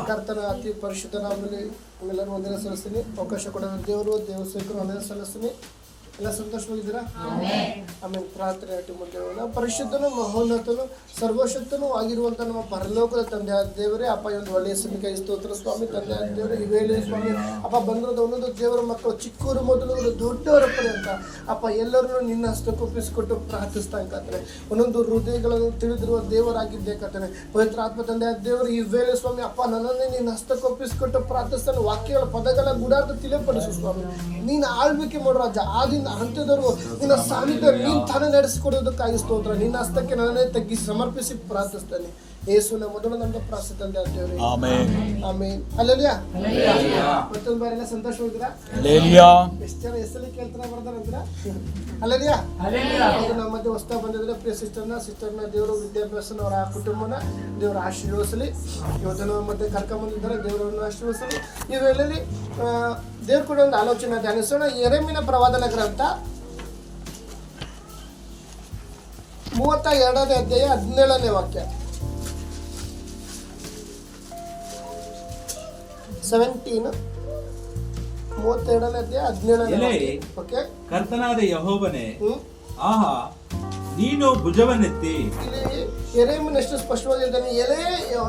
ಕರ್ತನ ಅತಿ ಪರಿಶುದ್ಧ ನಾಮದಲ್ಲಿ ನಿಮ್ಮೆಲ್ಲರೂ ವಂದನೆ ಸಲ್ಲಿಸ್ತೀನಿ. ಅವಕಾಶ ಕೊಡೋ ದೇವರು ಸೇವಕರು ವಂದನೆ ಸಲ್ಲಿಸ್ತೀನಿ. ಎಲ್ಲ ಸಂತೋಷವಾಗಿದ್ದೀರಾ? ಆಮೇಲೆ ಪ್ರಾರ್ಥನೆ ದೇವರ ಪರಿಶುದ್ಧನು ಮಹೋನ್ನತನು ಸರ್ವಶಕ್ತನೂ ಆಗಿರುವಂಥ ನಮ್ಮ ಪರಲೋಕದ ತಂದೆ ದೇವರೇ ಅಪ್ಪ, ಒಂದು ಒಳ್ಳೆಯ ಸಮಯಕ್ಕೆ ಸ್ತೋತ್ರ ಸ್ವಾಮಿ. ತಂದೆ ದೇವರೇ ಈ ವೇಳೆ ಸ್ವಾಮಿ ಅಪ್ಪ ಬಂದಿರೋದು ಒಂದೊಂದು ದೇವರ ಮಕ್ಕಳು ಚಿಕ್ಕವರು ಮೊದಲು ದೊಡ್ಡವರ ಪರ್ಯಂತ ಅಪ್ಪ ಎಲ್ಲರೂ ನಿನ್ನ ಹಸ್ತಕ್ಕೊಪ್ಪಿಸಿಕೊಟ್ಟು ಪ್ರಾರ್ಥಿಸ್ತಾನೆ. ಒಂದೊಂದು ಹೃದಯಗಳನ್ನು ತಿಳಿದಿರುವ ದೇವರಾಗಿದ್ದೇ ಕರ್ತನೆ. ಪವಿತ್ರ ಆತ್ಮ ತಂದೆ ದೇವರು ಈ ವೇಳೆ ಸ್ವಾಮಿ ಅಪ್ಪ ನನ್ನನ್ನೇ ನಿನ್ನ ಹಸ್ತಕ್ಕೊಪ್ಪಿಸಿಕೊಟ್ಟು ಪ್ರಾರ್ಥಿಸ್ತಾನೆ. ವಾಕ್ಯಗಳ ಪದಗಳ ಗುಡಾರ್ಥ ತಿಳಿಪಡಿಸು ಸ್ವಾಮಿ. ನೀನು ಆಳ್ವಿಕೆ ಮಾಡೋ ರಾಜ, ಆದಿಂದ ಹಂತದವರು ನಿನ್ನ ಸಾನ್ನಿಧ್ಯ ನೀನು ತಾನೇ ನಡೆಸಿಕೊಡೋದಕ್ಕಾಗಿ ಸ್ತೋತ್ರ. ನಿನ್ನ ಹಸ್ತಕ್ಕೆ ನನ್ನನ್ನೇ ತಗ್ಗಿಸಿ ಸಮರ್ಪಿಸಿ ಪ್ರಾರ್ಥಿಸ್ತೇನೆ. ಯೇಸುವಿನ ಮೊದಲು ನಮ್ಮ ಪ್ರಾರ್ಥನೆ ತಂದೆ ದೇವರೇ, ಆಮೆನ್ ಆಮೆನ್. ಹಲ್ಲೆಲೂಯಾ. ಮತ್ತೊಂದು ಬಾರಿ ಎಲ್ಲ ಸಂತೋಷವಾಗಿದ್ದೀರಾ? ಹಲ್ಲೆಲೂಯಾ. ಎಷ್ಟು ಜನ ಹೆಸರಲ್ಲಿ ಕೇಳ್ತಾರ ಬರ್ತಾರಂತೀರಾ? ಹಲ್ಲೆಲೂಯಾ. ನಮ್ಮ ಮಧ್ಯೆ ಹೊಸ್ತಾ ಬಂದಿದ್ರೆ ಪ್ರಿಯ ಸಿಸ್ಟರ್ನ ದೇವರು ವಿದ್ಯಾಭ್ಯಾಸನ ಅವರ ಕುಟುಂಬನ ದೇವರ ಆಶೀರ್ವದಿಸಲಿ. ಇವತ್ತು ನಮ್ಮ ಮಧ್ಯೆ ಕರ್ಕೊಂಡ್ಬಂದಿದ್ದಾರೆ, ದೇವರನ್ನು ಆಶೀರ್ವದಿಸಲಿ. ಈ ವೇಳೆಯಲ್ಲಿ ದೇವ್ರ ಕೂಡ ಒಂದು ಆಲೋಚನೆ ಧ್ಯಾನಿಸೋಣ. ಯೆರೆಮೀಯನ ಪ್ರವಾದನ ಗ್ರಂಥ 32ನೇ ಅಧ್ಯಾಯ 17ನೇ ವಾಕ್ಯ. 32ನೇ ಅಧ್ಯಾಯ 17ನೇ ವಾಕ್ಯ. ಓಕೆ. ಕರ್ತನಾದ ಯೆಹೋವನೇ, ಆಹಾ ನೀನು ಭುಜವನ್ನೆತ್ತಿ. ಇಲ್ಲಿ ಯೆರೆಮೀಯನು ಎಷ್ಟು ಸ್ಪಷ್ಟವಾಗಿದ್ದಾನೆ.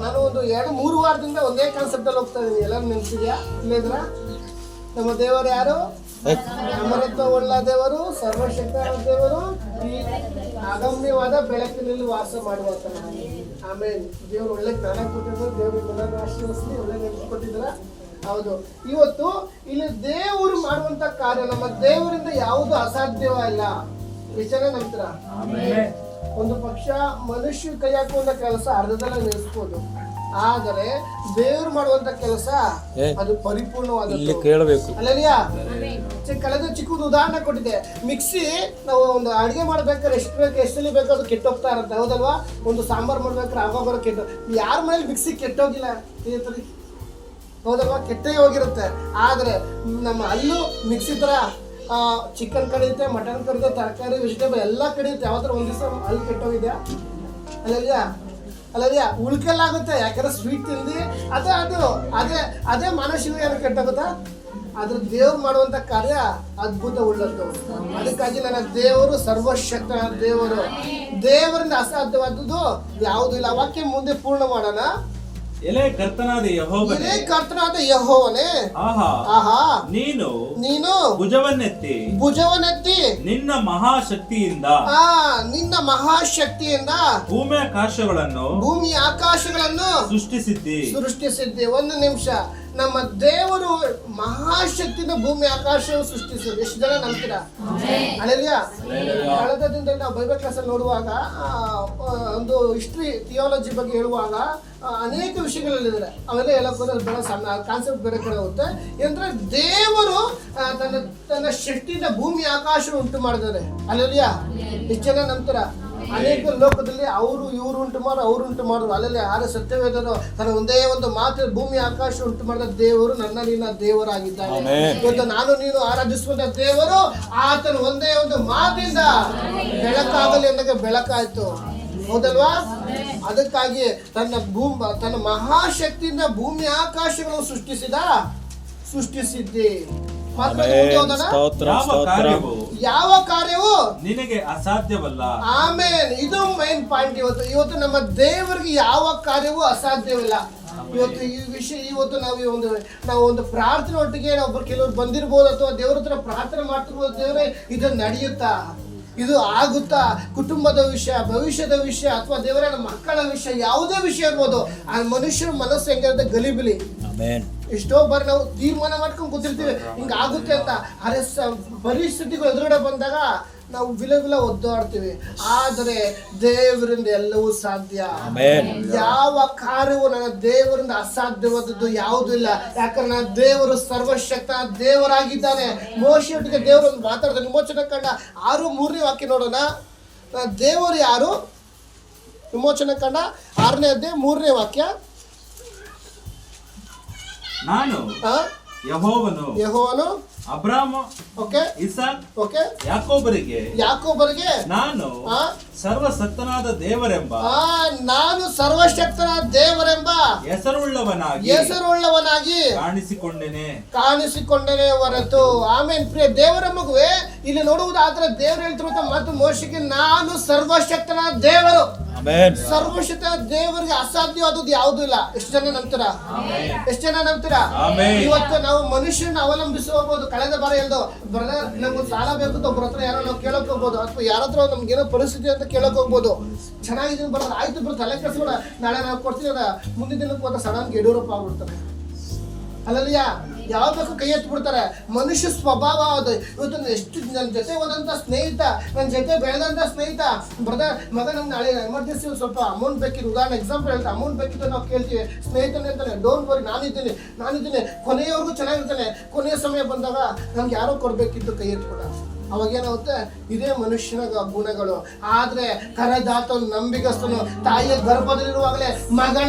ನಾನು ಒಂದು 2-3 ವಾರದಿಂದ ಒಂದೇ ಕಾನ್ಸೆಪ್ಟ್ ಅಲ್ಲಿ ಹೋಗ್ತಾ ಇದ್ದೀನಿ. ಎಲ್ಲರೂ ನೆನ್ಸಿದ್ಯಾ? ಇಲ್ಲಿದ್ರ ನಮ್ಮ ದೇವರು ಯಾರು? ಅಮರತ್ವ ಉಳ್ಳ ದೇವರು, ಸರ್ವಶಕ್ತ ದೇವರು, ಈ ಅಗಮ್ಯವಾದ ಬೆಳಕಿನಲ್ಲಿ ವಾಸ ಮಾಡುವಂತ. ಆಮೇಲೆ ದೇವರು ಒಳ್ಳೆ ಜ್ಞಾನ ಕೊಟ್ಟಿದ್ರು. ದೇವರು ಆಶೀರ್ವದಿಸಿ ಒಳ್ಳೆ ನೆನಪು ಕೊಟ್ಟಿದ್ರ. ಹೌದು. ಇವತ್ತು ಇಲ್ಲಿ ದೇವರು ಮಾಡುವಂತ ಕಾರ್ಯ, ನಮ್ಮ ದೇವರಿಂದ ಯಾವುದು ಅಸಾಧ್ಯವಲ್ಲ. ವಿಚಾರ ನಂತರ ಒಂದು ಪಕ್ಷ ಮನುಷ್ಯ ಕೈ ಹಾಕುವಂತ ಕೆಲಸ ಅರ್ಧದಲ್ಲೇ ನಿಲ್ಲಿಸ್ಬೋದು, ಆದರೆ ದೇವ್ರು ಮಾಡುವಂತ ಕೆಲಸ ಅದು ಪರಿಪೂರ್ಣವಾದ ಕೇಳಬೇಕು. ಅಲ್ಲಲಿಯಾ. ಕಳೆದ ಚಿಕ್ಕದು ಉದಾಹರಣೆ ಕೊಟ್ಟಿದೆ. ಮಿಕ್ಸಿ ನಾವು ಒಂದು ಅಡಿಗೆ ಮಾಡ್ಬೇಕಾದ್ರೆ ಎಷ್ಟು ಬೇಕು ಎಷ್ಟಲ್ಲಿ ಬೇಕು ಅದು ಕೆಟ್ಟೋಗ್ತಾ ಇರುತ್ತೆ, ಹೌದಲ್ವಾ? ಒಂದು ಸಾಂಬಾರ್ ಮಾಡ್ಬೇಕಾದ್ರೆ ಆಗೋಗೋರು ಯಾರ ಮನೇಲಿ ಮಿಕ್ಸಿ ಕೆಟ್ಟೋಗಿಲ್ಲ, ಹೌದಲ್ವಾ? ಕೆಟ್ಟೇ ಹೋಗಿರುತ್ತೆ. ಆದರೆ ನಮ್ಮ ಅಲ್ಲೂ ಮಿಕ್ಸಿ ತರ ಚಿಕನ್ ಕಡಿಯುತ್ತೆ, ಮಟನ್ ಕಡಿಯುತ್ತೆ, ತರಕಾರಿ ವೆಜಿಟೇಬಲ್ ಎಲ್ಲ ಕಡಿಯುತ್ತೆ. ಯಾವತ್ತರ ಒಂದ್ ದಿವಸ ಅಲ್ಲಿ ಕೆಟ್ಟೋಗಿದ್ಯಾ? ಅಲ್ಲದ್ಯಾ ಉಳ್ಕೆಲ್ಲಾಗುತ್ತೆ. ಯಾಕಂದ್ರೆ ಸ್ವೀಟ್ ತಿಂದು ಅದೇ ಮನಸ್ಸಿಗೆ ಏನು ಕೆಟ್ಟೋಗುತ್ತಾ? ಆದ್ರೆ ದೇವ್ರು ಮಾಡುವಂತ ಕಾರ್ಯ ಅದ್ಭುತ ಉಳ್ಳದ್ದು. ಅದಕ್ಕಾಗಿ ನನ್ನ ದೇವರು ಸರ್ವಶಕ್ತ ದೇವರು, ದೇವರಿಂದ ಅಸಾಧ್ಯವಾದದ್ದು ಯಾವುದೂ ಇಲ್ಲ. ವಾಕ್ಯ ಮುಂದೆ ಪೂರ್ಣ ಮಾಡೋಣ. ಎಲೆ ಕರ್ತನಾದ ಯೆಹೋವನೇ, ಆಹಾ ನೀನು ಭುಜವನ್ನೆತ್ತಿ ನಿನ್ನ ಮಹಾಶಕ್ತಿಯಿಂದ ಭೂಮಿ ಆಕಾಶಗಳನ್ನು ಸೃಷ್ಟಿಸಿದ್ದಿ. ಒಂದು ನಿಮಿಷ. ನಮ್ಮ ದೇವರು ಮಹಾಶಕ್ತಿನ ಭೂಮಿ ಆಕಾಶವನ್ನು ಸೃಷ್ಟಿಸಿದ್ರು. ಎಷ್ಟು ಜನ ನಂಬ್ತೀರಾ? ಅಲ್ಲೆಲ್ಲಾ. ಕಳೆದ ದಿನದಲ್ಲಿ ನಾವು ಬೈಬಲ್ ಕ್ಲಾಸಲ್ಲಿ ನೋಡುವಾಗ ಒಂದು ಹಿಸ್ಟ್ರಿ ಥಿಯಾಲಜಿ ಬಗ್ಗೆ ಹೇಳುವಾಗ ಅನೇಕ ವಿಷಯಗಳಲ್ಲಿದ್ದಾರೆ. ಅವೆಲ್ಲ ಹೇಳೋಕೆ ಬೇಡ, ಸಣ್ಣ ಕಾನ್ಸೆಪ್ಟ್ ಬೇರೆ ಕಡೆ ಹೋಗುತ್ತೆ. ಏನಂದ್ರೆ ದೇವರು ತನ್ನ ಶಕ್ತಿಯಿಂದ ಭೂಮಿ ಆಕಾಶ ಉಂಟು ಮಾಡಿದ್ದಾರೆ. ಅಲ್ಲೆಲ್ಲಾ. ಎಷ್ಟು ಜನ ನಂಬ್ತೀರಾ? ಅನೇಕ ಲೋಕದಲ್ಲಿ ಇವರು ಉಂಟು ಮಾಡಿದ್ರು. ಅಲ್ಲಲ್ಲಿ ಯಾರು ಸತ್ಯವೇದರು ತನ್ನ ಒಂದೇ ಒಂದು ಮಾತು ಭೂಮಿ ಆಕಾಶ ಉಂಟು ಮಾಡಿದ ದೇವರು ನನ್ನ ನಿನ್ನ ದೇವರಾಗಿದ್ದಾನೆ. ಇವತ್ತು ನಾನು ನೀನು ಆರಾಧಿಸುವಂತ ದೇವರು ಆತನ ಒಂದೇ ಒಂದು ಮಾತಿಂದ ಬೆಳಕಾಗಲಿ ಅಂದಾಗ ಬೆಳಕಾಯ್ತು, ಹೌದಲ್ವಾ? ಅದಕ್ಕಾಗಿ ತನ್ನ ಮಹಾಶಕ್ತಿಯಿಂದ ಭೂಮಿ ಆಕಾಶಗಳನ್ನು ಸೃಷ್ಟಿಸಿದ್ದೆ. ಯಾವ ಕಾರ್ಯವು ನಿನಗೆ ಅಸಾಧ್ಯವಲ್ಲ. ಆಮೇಲೆ ಇದು ಮೈನ್ ಪಾಯಿಂಟ್. ಇವತ್ತು ನಮ್ಮ ದೇವರಿಗೆ ಯಾವ ಕಾರ್ಯವೂ ಅಸಾಧ್ಯವಿಲ್ಲ. ಇವತ್ತು ಈ ವಿಷಯ ನಾವು ಒಂದು ಪ್ರಾರ್ಥನೆ ಒಟ್ಟಿಗೆ ಕೆಲವರು ಬಂದಿರ್ಬೋದು, ಅಥವಾ ದೇವ್ರ ಹತ್ರ ಪ್ರಾರ್ಥನೆ ಮಾಡ್ತಿರ್ಬೋದು. ದೇವರೇ ಇದು ನಡೆಯುತ್ತಾ, ಇದು ಆಗುತ್ತಾ, ಕುಟುಂಬದ ವಿಷಯ, ಭವಿಷ್ಯದ ವಿಷಯ, ಅಥವಾ ದೇವರ ಮಕ್ಕಳ ವಿಷಯ, ಯಾವುದೇ ವಿಷಯ ಇರ್ಬೋದು. ಆ ಮನುಷ್ಯರ ಮನಸ್ಸು ಹೆಂಗಿರುತ್ತೆ? ಗಲಿಬಿಲಿ. ಎಷ್ಟೋ ಬಾರಿ ನಾವು ತೀರ್ಮಾನ ಮಾಡ್ಕೊಂಡು ಕೂತಿರ್ತೀವಿ ಹಿಂಗಾಗುತ್ತೆ ಅಂತ. ಅರೆ ಪರಿಸ್ಥಿತಿಗಳು ಎದುರುಗಡೆ ಬಂದಾಗ ನಾವು ವಿಲ ಒದ್ದಾಡ್ತೀವಿ. ಆದರೆ ದೇವರಿಂದ ಎಲ್ಲವೂ ಸಾಧ್ಯ. ಯಾವ ಕಾರ್ಯವೂ ನನ್ನ ದೇವರಿಂದ ಅಸಾಧ್ಯವಾದದ್ದು ಯಾವುದೂ ಇಲ್ಲ. ಯಾಕಂದ್ರೆ ನನ್ನ ದೇವರು ಸರ್ವಶಕ್ತ ದೇವರಾಗಿದ್ದಾನೆ. ಮೋಶೆಯೊಟ್ಟಿಗೆ ದೇವರು ಮಾತಾಡ್ತಾರೆ. ವಿಮೋಚನಾ ಕಂಡ 6:3 ವಾಕ್ಯ ನೋಡೋಣ. ದೇವರು ಯಾರು? ವಿಮೋಚನಾ ಕಂಡ 6ನೇ ಅಧ್ಯಾಯ 3ನೇ ವಾಕ್ಯ. ನಾನು ಯೆಹೋವನು ಅಬ್ರಾಮ, ಓಕೆ ಇಸಾಕ್, ಓಕೆ ಯಾಕೋಬರಿಗೆ ಯಾಕೋಬರಿಗೆ ನಾನು ಆ? ಸರ್ವಸಕ್ತನಾದ ದೇವರೆಂಬ ನಾನು ಸರ್ವಶಕ್ತನ ದೇವರೆಂಬ ಹೆಸರುಳ್ಳವನಾಗಿ ಕಾಣಿಸಿಕೊಂಡೇನೆ ಹೊರತು. ಆಮೇಲೆ ಪ್ರಿಯ ದೇವರ ಮಗುವೆ, ಇಲ್ಲಿ ನೋಡುವುದಾದ್ರೆ ದೇವರು ಹೇಳ್ತಿರುವಂತ ಮತ್ತು ಮೋಶೆಗೆ ನಾನು ಸರ್ವಶಕ್ತನ ದೇವರು. ಸರ್ವಶಕ್ತ ದೇವರಿಗೆ ಅಸಾಧ್ಯವಾದದ್ದು ಯಾವುದೂ ಇಲ್ಲ. ಎಷ್ಟು ಜನ ನಂಬ್ತೀರಾ? ಎಷ್ಟು ಜನ ನಂಬ್ತೀರಾ? ಇವತ್ತು ನಾವು ಮನುಷ್ಯನ ಅವಲಂಬಿಸಿ ಹೋಗ್ಬೋದು. ಕಳೆದ ಬಾರ ಹೇಳ್ದು ಬ್ರದರ್ ನಮ್ಗೆ ಸಾಲ ಬೇಕು ಅಂತ ಒಬ್ಬರ ಹತ್ರ ಯಾರೋ ನಾವು ಕೇಳಕ್ ಹೋಗ್ಬೋದು, ಅಥವಾ ಯಾರ ಹತ್ರ ನಮ್ಗೆ ಏನೋ ಪರಿಸ್ಥಿತಿ ಅಂತ ಕೇಳಕ್ ಹೋಗ್ಬೋದು. ಚೆನ್ನಾಗಿದ್ದೀನಿ ಬರೋದು ಆಯ್ತು ಬರೋ ತಲೆ ಕೆಡಿಸ್ಬೇಡ, ನಾಳೆ ನಾವು ಕೊಡ್ತೀವಿ ಅದ ಮುಂದಿನ ದಿನಕ್ಕೆ ಹೋದ ಸಡನ್ ಯಡಿಯೂರಪ್ಪ ಆಗ್ಬಿಡ್ತಾರೆ. ಅಲ್ಲಲ್ಲಿಯ ಯಾವ ಬೇಕು ಕೈ ಎತ್ತು ಬಿಡ್ತಾರೆ. ಮನುಷ್ಯ ಸ್ವಭಾವ ಅದು. ಇವತ್ತು ಎಷ್ಟು ನನ್ನ ಜೊತೆ ಹೋದಂಥ ಸ್ನೇಹಿತ, ನನ್ನ ಜೊತೆ ಬೆಳೆದಂಥ ಸ್ನೇಹಿತ, ಬ್ರದರ್ ಮಗ ನಮ್ಗೆ ನಾಳೆ ಎಮರ್ಜೆನ್ಸಿ ಸ್ವಲ್ಪ ಅಮೌಂಟ್ ಬೇಕಿತ್ತು, ಉದಾಹರಣೆ ಎಕ್ಸಾಂಪಲ್ ಹೇಳ್ತಾ ಅಮೌಂಟ್ ಬೇಕಿತ್ತು ನಾವು ಕೇಳ್ತೀವಿ. ಸ್ನೇಹಿತನೇ ಅಂತಾನೆ ಡೋಂಟ್ ವರಿ ನಾನಿದ್ದೀನಿ ಕೊನೆಯವರೆಗೂ ಚೆನ್ನಾಗಿರ್ತಾನೆ. ಕೊನೆಯ ಸಮಯ ಬಂದಾಗ ನಮ್ಗೆ ಯಾರೋ ಕೊಡಬೇಕಿತ್ತು ಕೈ ಎತ್ಬಿಡ. ಅವಾಗೇನಾಗುತ್ತೆ? ಇದೇ ಮನುಷ್ಯನ ಗುಣಗಳು. ಆದ್ರೆ ಕರೆದಾತ ನಂಬಿಗಸ್ತನು. ತಾಯಿಯ ಗರ್ಭದಲ್ಲಿರುವಾಗಲೇ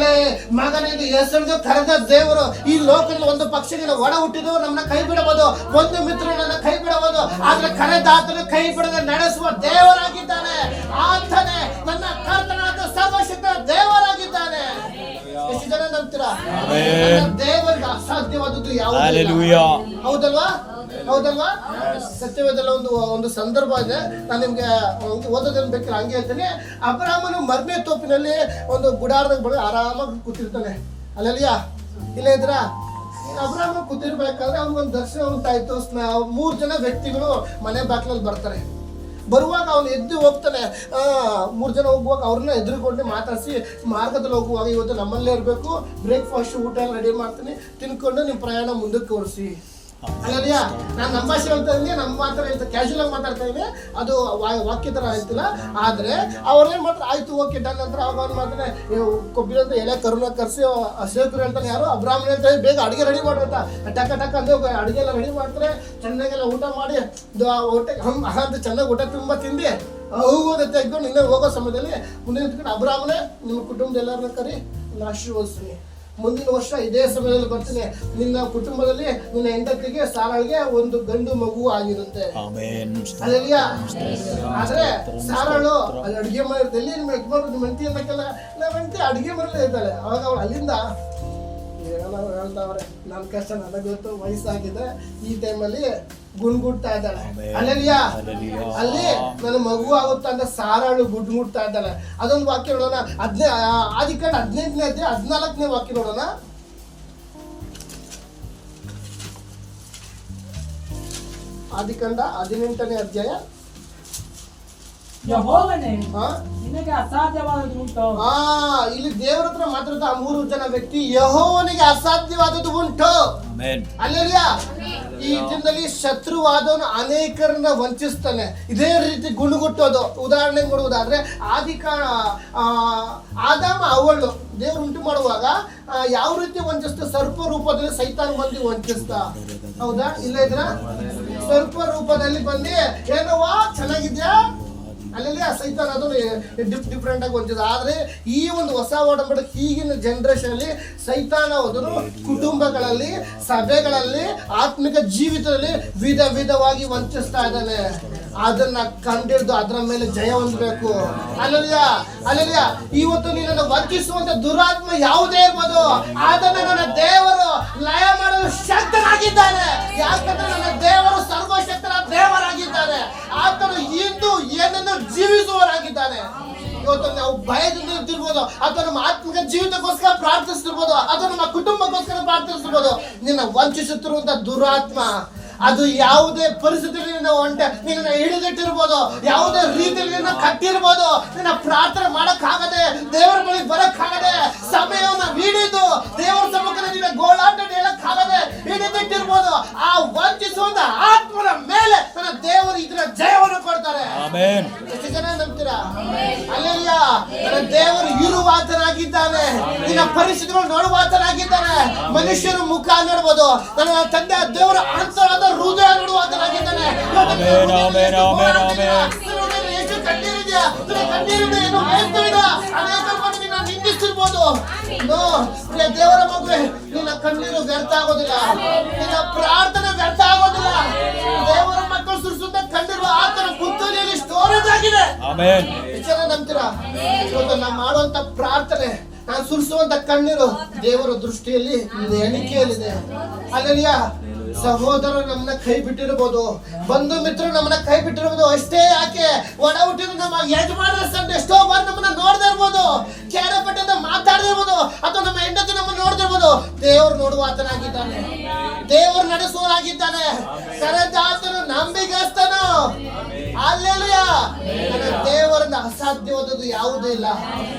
ಮಗನೇ ಹೆಸರು ಕರೆದ ದೇವರು. ಈ ಲೋಕದಲ್ಲಿ ಒಂದು ಪಕ್ಷಿಗೆ ಒಡ ಹುಟ್ಟಿದ್ರು ನಮ್ಮನ್ನ ಕೈ ಬಿಡಬಹುದು, ಒಂದು ಮಿತ್ರನನ್ನ ಕೈ ಬಿಡಬಹುದು, ಆದ್ರೆ ಕರೆದಾತನು ಕೈ ಬಿಡದೆ ನಡೆಸುವ ದೇವರಾಗಿದ್ದಾನೆ. ಆತನೇ ನನ್ನ ಕರ್ತನಾದ ಸರ್ವಶಕ್ತ ದೇವರಾಗಿದ್ದಾನೆ. ಎಷ್ಟು ಜನ ನಂಬ್ತೀರಾ? ದೇವರಿಗೆ ಅಸಾಧ್ಯವಾದದ್ದು ಯಾವುದು? ಹೌದಲ್ವಾ? ಸತ್ಯವೇದಲ್ಲ ಒಂದು ಸಂದರ್ಭ ಇದೆ. ನಾನು ನಿಮ್ಗೆ ಓದೋದನ್ನು ಬೇಕಿಲ್ಲ, ಹಂಗೆ ಹೇಳ್ತೇನೆ. ಅಬ್ರಾಮನು ಮರ್ಮೆ ತೋಪಿನಲ್ಲಿ ಒಂದು ಗುಡಾರದಾಗ ಬಳಿ ಆರಾಮಾಗಿ ಕೂತಿರ್ತಾನೆ. ಅಲ್ಲಲ್ಲಿಯಾ ಇಲ್ಲ ಇದ್ರ ಅಬ್ರಾಮ ಕೂತಿರ್ಬೇಕಾದ್ರೆ ಅವ್ನಿಗೊಂದು ದರ್ಶನ ಉಂಟಾಯ್ತು. 3 ಜನ ವ್ಯಕ್ತಿಗಳು ಮನೆ ಬಾಗಿಲಲ್ಲಿ ಬರ್ತಾರೆ. ಬರುವಾಗ ಅವನು ಎದ್ದು ಹೋಗ್ತಾನೆ. 3 ಜನ ಹೋಗುವಾಗ ಅವ್ರನ್ನ ಎದುರುಗೊಂಡು ಮಾತಾಡಿಸಿ, ಮಾರ್ಗದಲ್ಲಿ ಹೋಗುವಾಗ ಇವತ್ತು ನಮ್ಮಲ್ಲೇ ಇರಬೇಕು, ಬ್ರೇಕ್ಫಾಸ್ಟ್ ಊಟ ಎಲ್ಲ ರೆಡಿ ಮಾಡ್ತೀನಿ, ತಿನ್ಕೊಂಡು ನಿಮ್ಮ ಪ್ರಯಾಣ ಮುಂದಕ್ಕೆ ಓಡಿಸಿ. ಅಲ್ಲಲ್ಲಿಯಾ ನಾನು ನಮ್ಮ ಭಾಷೆ ಹೇಳ್ತಾ ಇದ್ದೀನಿ, ನಮ್ಮ ಮಾತ್ರ ಹೇಳ್ತಾ ಕ್ಯಾಶುವಲ್ ಆಗಿ ಮಾತಾಡ್ತಾ ಇದ್ದೀನಿ, ಅದು ವಾಕ್ಯ ಥರ ಆಯ್ತಿಲ್ಲ. ಆದರೆ ಅವ್ರೇನು ಮಾಡ್ತಾರೆ, ಆಯ್ತು ಓಕೆ ಡನ್ ನಂತರ ಅವಾಗ ಅವ್ನು ಮಾಡ್ತಾನೆ ಕೊಬ್ಬಿರಂತ ಎಲೆ ಕರುನ ಕರೆಸಿ ಸೇವಕರು ಹೇಳ್ತಾನೆ, ಯಾರು ಅಬ್ರಾಹ್ಮಣ ಹೇಳ್ತಾರೆ ಬೇಗ ಅಡುಗೆ ರೆಡಿ ಮಾಡ್ರಂತ. ಟಕ ಅಂದ್ರೆ ಅಡುಗೆ ಎಲ್ಲ ರೆಡಿ ಮಾಡ್ತಾರೆ. ಚೆನ್ನಾಗೆಲ್ಲ ಊಟ ಮಾಡಿ ಹೊಟ್ಟೆ ಅಂತ ಚೆನ್ನಾಗಿ ಊಟ ತುಂಬ ತಿಂದು ಹೋಗೋದ ತೆಗೆದು ನಿನ್ನೆ ಹೋಗೋ ಸಮಯದಲ್ಲಿ ಮುಂದೆ ನಿಂತ್ಕೊಂಡು ಅಬ್ರಾಹ್ಮಣೇ ನಿಮ್ಮ ಕುಟುಂಬದ ಎಲ್ಲರನ್ನ ಕರಿ ಆಶೀರ್ವದಿಸ್ತೀನಿ. ಮುಂದಿನ ವರ್ಷ ಇದೇ ಸಮಯದಲ್ಲಿ ಬರ್ತೀನಿ. ನಿನ್ನ ಕುಟುಂಬದಲ್ಲಿ ನಿನ್ನ ಹೆಂಡತಿಗೆ ಸಾರಾಳಿಗೆ ಒಂದು ಗಂಡು ಮಗು ಆಗಿರುತ್ತೆ. ಅಲ್ಲಲ್ಲಿಯಾ ಆದ್ರೆ ಸಾರಾಳು ಅಲ್ಲಿ ಅಡುಗೆ ಮಾಡಿರ್ತೀನಿ ನಿಮ್ಮ ಯಜಮಾನ್ರು ನಿಮ್ಮ ಹೆಂಡತಿ ಅನ್ನಕ್ಕೆಲ್ಲ ನಮ್ಮ ಹೆಂಡತಿ ಅಡುಗೆ ಮಾಡಲೇ ಇರ್ತಾಳೆ. ಅವಾಗ ಅವಳು ಅಲ್ಲಿಂದ ಹೇಳ್ತಾವ್ರೆ, ನನ್ನ ಕಷ್ಟ ನನಗೊತ್ತು, ವಯಸ್ಸಾಗಿದೆ, ಈ ಟೈಮಲ್ಲಿ ಗುಣ್ಗುಡ್ತಾ ಇದ್ದಾಳೆ. ಅಲ್ಲಲ್ಲಿಯಾ ಅಲ್ಲಿ ನನ್ನ ಮಗು ಆಗುತ್ತಾ ಅಂತ ಸಾರಾಳು ಗುಡ್ಗುಡ್ತಾ ಇದ್ದಾಳೆ. ಅದೊಂದು ವಾಕ್ಯ ನೋಡೋಣ. ಆದಿಕಾಂಡ 18ನೇ ಅಧ್ಯಾಯ 14ನೇ ವಾಕ್ಯ ನೋಡೋಣ. ಆದಿಕಾಂಡ 18ನೇ ಅಧ್ಯಾಯ. ನಿನಗೆ ಅಸಾಧ್ಯವಾದದ್ದು ಉಂಟು. ಇಲ್ಲಿ ದೇವರ ಹತ್ರ ಮಾತಾಡ್ತಾ 3 ಜನ ವ್ಯಕ್ತಿ ಯೆಹೋವನಿಗೆ ಅಸಾಧ್ಯವಾದದ್ದು ಉಂಟು. ಅಲ್ಲೆಲ್ಲ ಈ ದಿನದಲ್ಲಿ ಶತ್ರುವಾದವನು ಅನೇಕರನ್ನ ವಂಚಿಸ್ತಾನೆ. ಇದೇ ರೀತಿ ಗುಣಗುಟ್ಟೋದು. ಉದಾಹರಣೆಗೆ ನೋಡುವುದಾದ್ರೆ ಆದಾಮ ಅವಳು ದೇವರು ಉಂಟು ಮಾಡುವಾಗ ಯಾವ ರೀತಿ ವಂಚಿಸ್ತಾ? ಸರ್ಪ ರೂಪದಲ್ಲಿ ಸೈತಾನ್ ಬಂದು ವಂಚಿಸ್ತಾ. ಹೌದಾ? ಇಲ್ಲ ಇದ್ರ ಸರ್ಪ ರೂಪದಲ್ಲಿ ಬಂದು ಏನವ್ವಾ ಚೆನ್ನಾಗಿದ್ಯಾ ಅಲ್ಲೆಲ್ಲ ಸೈತಾನ್ ಅದು ಡಿಫ್ರೆಂಟ್ ಆಗಿ ವಂಚಿಸ. ಆದ್ರೆ ಈ ಒಂದು ಹೊಸ ಒಡಂಬಡಿಕೆ ಈಗಿನ ಜನರೇಷನ್ ಅಲ್ಲಿ ಸೈತಾನ ಹೋದ್ರು ಕುಟುಂಬಗಳಲ್ಲಿ, ಸಭೆಗಳಲ್ಲಿ, ಆತ್ಮಿಕ ಜೀವಿತದಲ್ಲಿ ವಿಧವಾಗಿ ವಂಚಿಸ್ತಾ ಇದ್ದಾನೆ. ಅದನ್ನ ಕಂಡಿಡ್ದು ಅದರ ಮೇಲೆ ಜಯ ಹೊಂದಬೇಕು. ಅಲ್ಲಲ್ಲಿಯ ಇವತ್ತು ನೀನನ್ನು ವಂಚಿಸುವಂತ ದುರಾತ್ಮ ಯಾವುದೇ ಇರ್ಬೋದು, ಅದನ್ನ ನನ್ನ ದೇವರು ಲಯ ಮಾಡಲು ಶಕ್ತನಾಗಿದ್ದಾನೆ. ಯಾಕಂದ್ರೆ ನನ್ನ ದೇವರು ಸರ್ವಶಕ್ತನ ದೇವರಾಗಿದ್ದಾನೆ. ಆತನು ಇಂದು ಏನನ್ನು ಜೀವಿಸುವವರಾಗಿದ್ದಾನೆ. ಇವತ್ತು ನಾವು ಭಯದಿಂದ ಇರ್ತಿರ್ಬೋದು, ಅಥವಾ ನಮ್ಮ ಆತ್ಮಿಕ ಜೀವಿತಕ್ಕೋಸ್ಕರ ಪ್ರಾರ್ಥಿಸ್ತಿರ್ಬೋದು, ಅಥವಾ ನಮ್ಮ ಕುಟುಂಬಕ್ಕೋಸ್ಕರ ಪ್ರಾರ್ಥಿಸ್ತಿರ್ಬೋದು. ನಿನ್ನ ವಂಚಿಸುತ್ತಿರುವಂತ ದುರಾತ್ಮ ಅದು ಯಾವುದೇ ಪರಿಸ್ಥಿತಿಯಲ್ಲಿ ನಿನ್ನ ಹಿಡಿದಿಟ್ಟಿರ್ಬೋದು, ಯಾವುದೇ ರೀತಿಯಲ್ಲಿ ನಿನ್ನ ಕಟ್ಟಿರ್ಬೋದು. ನಿನ್ನ ಪ್ರಾರ್ಥನೆ ಮಾಡಕ್ಕಾಗದೆ, ದೇವರ ಬಳಿ ಬರಕ್ಕಾಗದೆ, ಸಮಯವನ್ನು ಹಿಡಿದು ದೇವರ ಸಮ್ಮುಖದಲ್ಲಿ ನಿನ್ನ ಗೋಳಾಟ ಹೇಳಕ್ಕಾಗದೆ ಹಿಡಿದಿಟ್ಟಿರ್ಬೋದು. ಆ ವಂಚಿಸುವಂತ ಆತ್ಮನ ಮೇಲೆ ನನ್ನ ದೇವರು ಇದರ ಜಯವನ್ನು ಕೊಡ್ತಾರೆ. ಎಷ್ಟು ಜನ ನಂಬ್ತೀರಾ? ಅಲ್ಲೆಲ್ಲ ನನ್ನ ದೇವರು ಇರುವಾತನಾಗಿದ್ದಾನೆ. ನಿನ್ನ ಪರಿಸ್ಥಿತಿಗಳು ನೋಡುವಾತನಾಗಿದ್ದಾನೆ. ಮನುಷ್ಯರು ಮುಖ ನೋಡ್ಬೋದು, ನನ್ನ ತಂದೆ ದೇವರ ಅಂತರಾದ ಹೃದಯ ನೋಡುವಾತನಾಗಿದ್ದಾನೆ. ಎಷ್ಟು ಕಣ್ಣೀರಿದೆಯಾ? ಕಣ್ಣೀರಿದೆ ಏನು ನಿಂದಿಸ್ತಿರ್ಬೋದು. ಇರ್ಬೋದು. ನೋ ಪ್ರಿಯ ದೇವರ ಮಗುವೆ, ನಿನ್ನ ಕಣ್ಣೀರು ವ್ಯರ್ಥ ಆಗೋದಿಲ್ಲ, ನಿನ್ನ ಪ್ರಾರ್ಥನೆ ವ್ಯರ್ಥ ಆಗೋದಿಲ್ಲ. ದೇವರ ಮಕ್ಕಳು ಸುರಿಸುತ್ತ ಕಣ್ಣೀರು ಆತನ ಪುತ್ತೂರಿಯಲ್ಲಿ ಸ್ಟೋರೇಜ್ ಆಗಿದೆ. ಹೆಚ್ಚಿನ ನಂತರ ಇವತ್ತು ನಾವು ಮಾಡುವಂತ ಪ್ರಾರ್ಥನೆ, ನಾನು ಸುರಿಸುವಂತ ಕಣ್ಣೀರು ದೇವರ ದೃಷ್ಟಿಯಲ್ಲಿ ಎಣಿಕೆಯಲ್ಲಿದೆ. ಅಲ್ಲಲ್ಲಿಯ ಸಹೋದರರು ನಮ್ಮನ್ನ ಕೈ ಬಿಟ್ಟಿರ್ಬೋದು, ಬಂಧು ಮಿತ್ರರು ನಮ್ಮನ್ನ ಕೈ ಬಿಟ್ಟಿರ್ಬೋದು. ಅಷ್ಟೇ ಯಾಕೆ, ಒಡ ಹುಟ್ಟಿದ ನಮ್ಮ ಯಜಮಾನರ ಸಂಡೆ ಎಷ್ಟೋ ಬಾರಿ ನಮ್ಮನ್ನ ನೋಡದೇ ಇರ್ಬೋದು, ಕೇರೆ ಪಟ್ಟದ ಮಾತಾಡದೇ ಇರ್ಬೋದು, ಅಥವಾ ನಮ್ಮ ಹೆಂಡತಿ ನಮ್ಮನ್ನ ನೋಡ್ದಿರ್ಬೋದು. ದೇವರು ನೋಡುವ ಆತನಾಗಿದ್ದಾನೆ, ದೇವರು ನಡೆಸುವನಾಗಿದ್ದಾನೆ. ಕರೆದಾತನು ನಂಬಿಗಸ್ತನು. ಅಲ್ಲೆಲುಯ್ಯ. ನನ್ನ ದೇವರಿಂದ ಅಸಾಧ್ಯವಾದದ್ದು ಯಾವುದೂ ಇಲ್ಲ.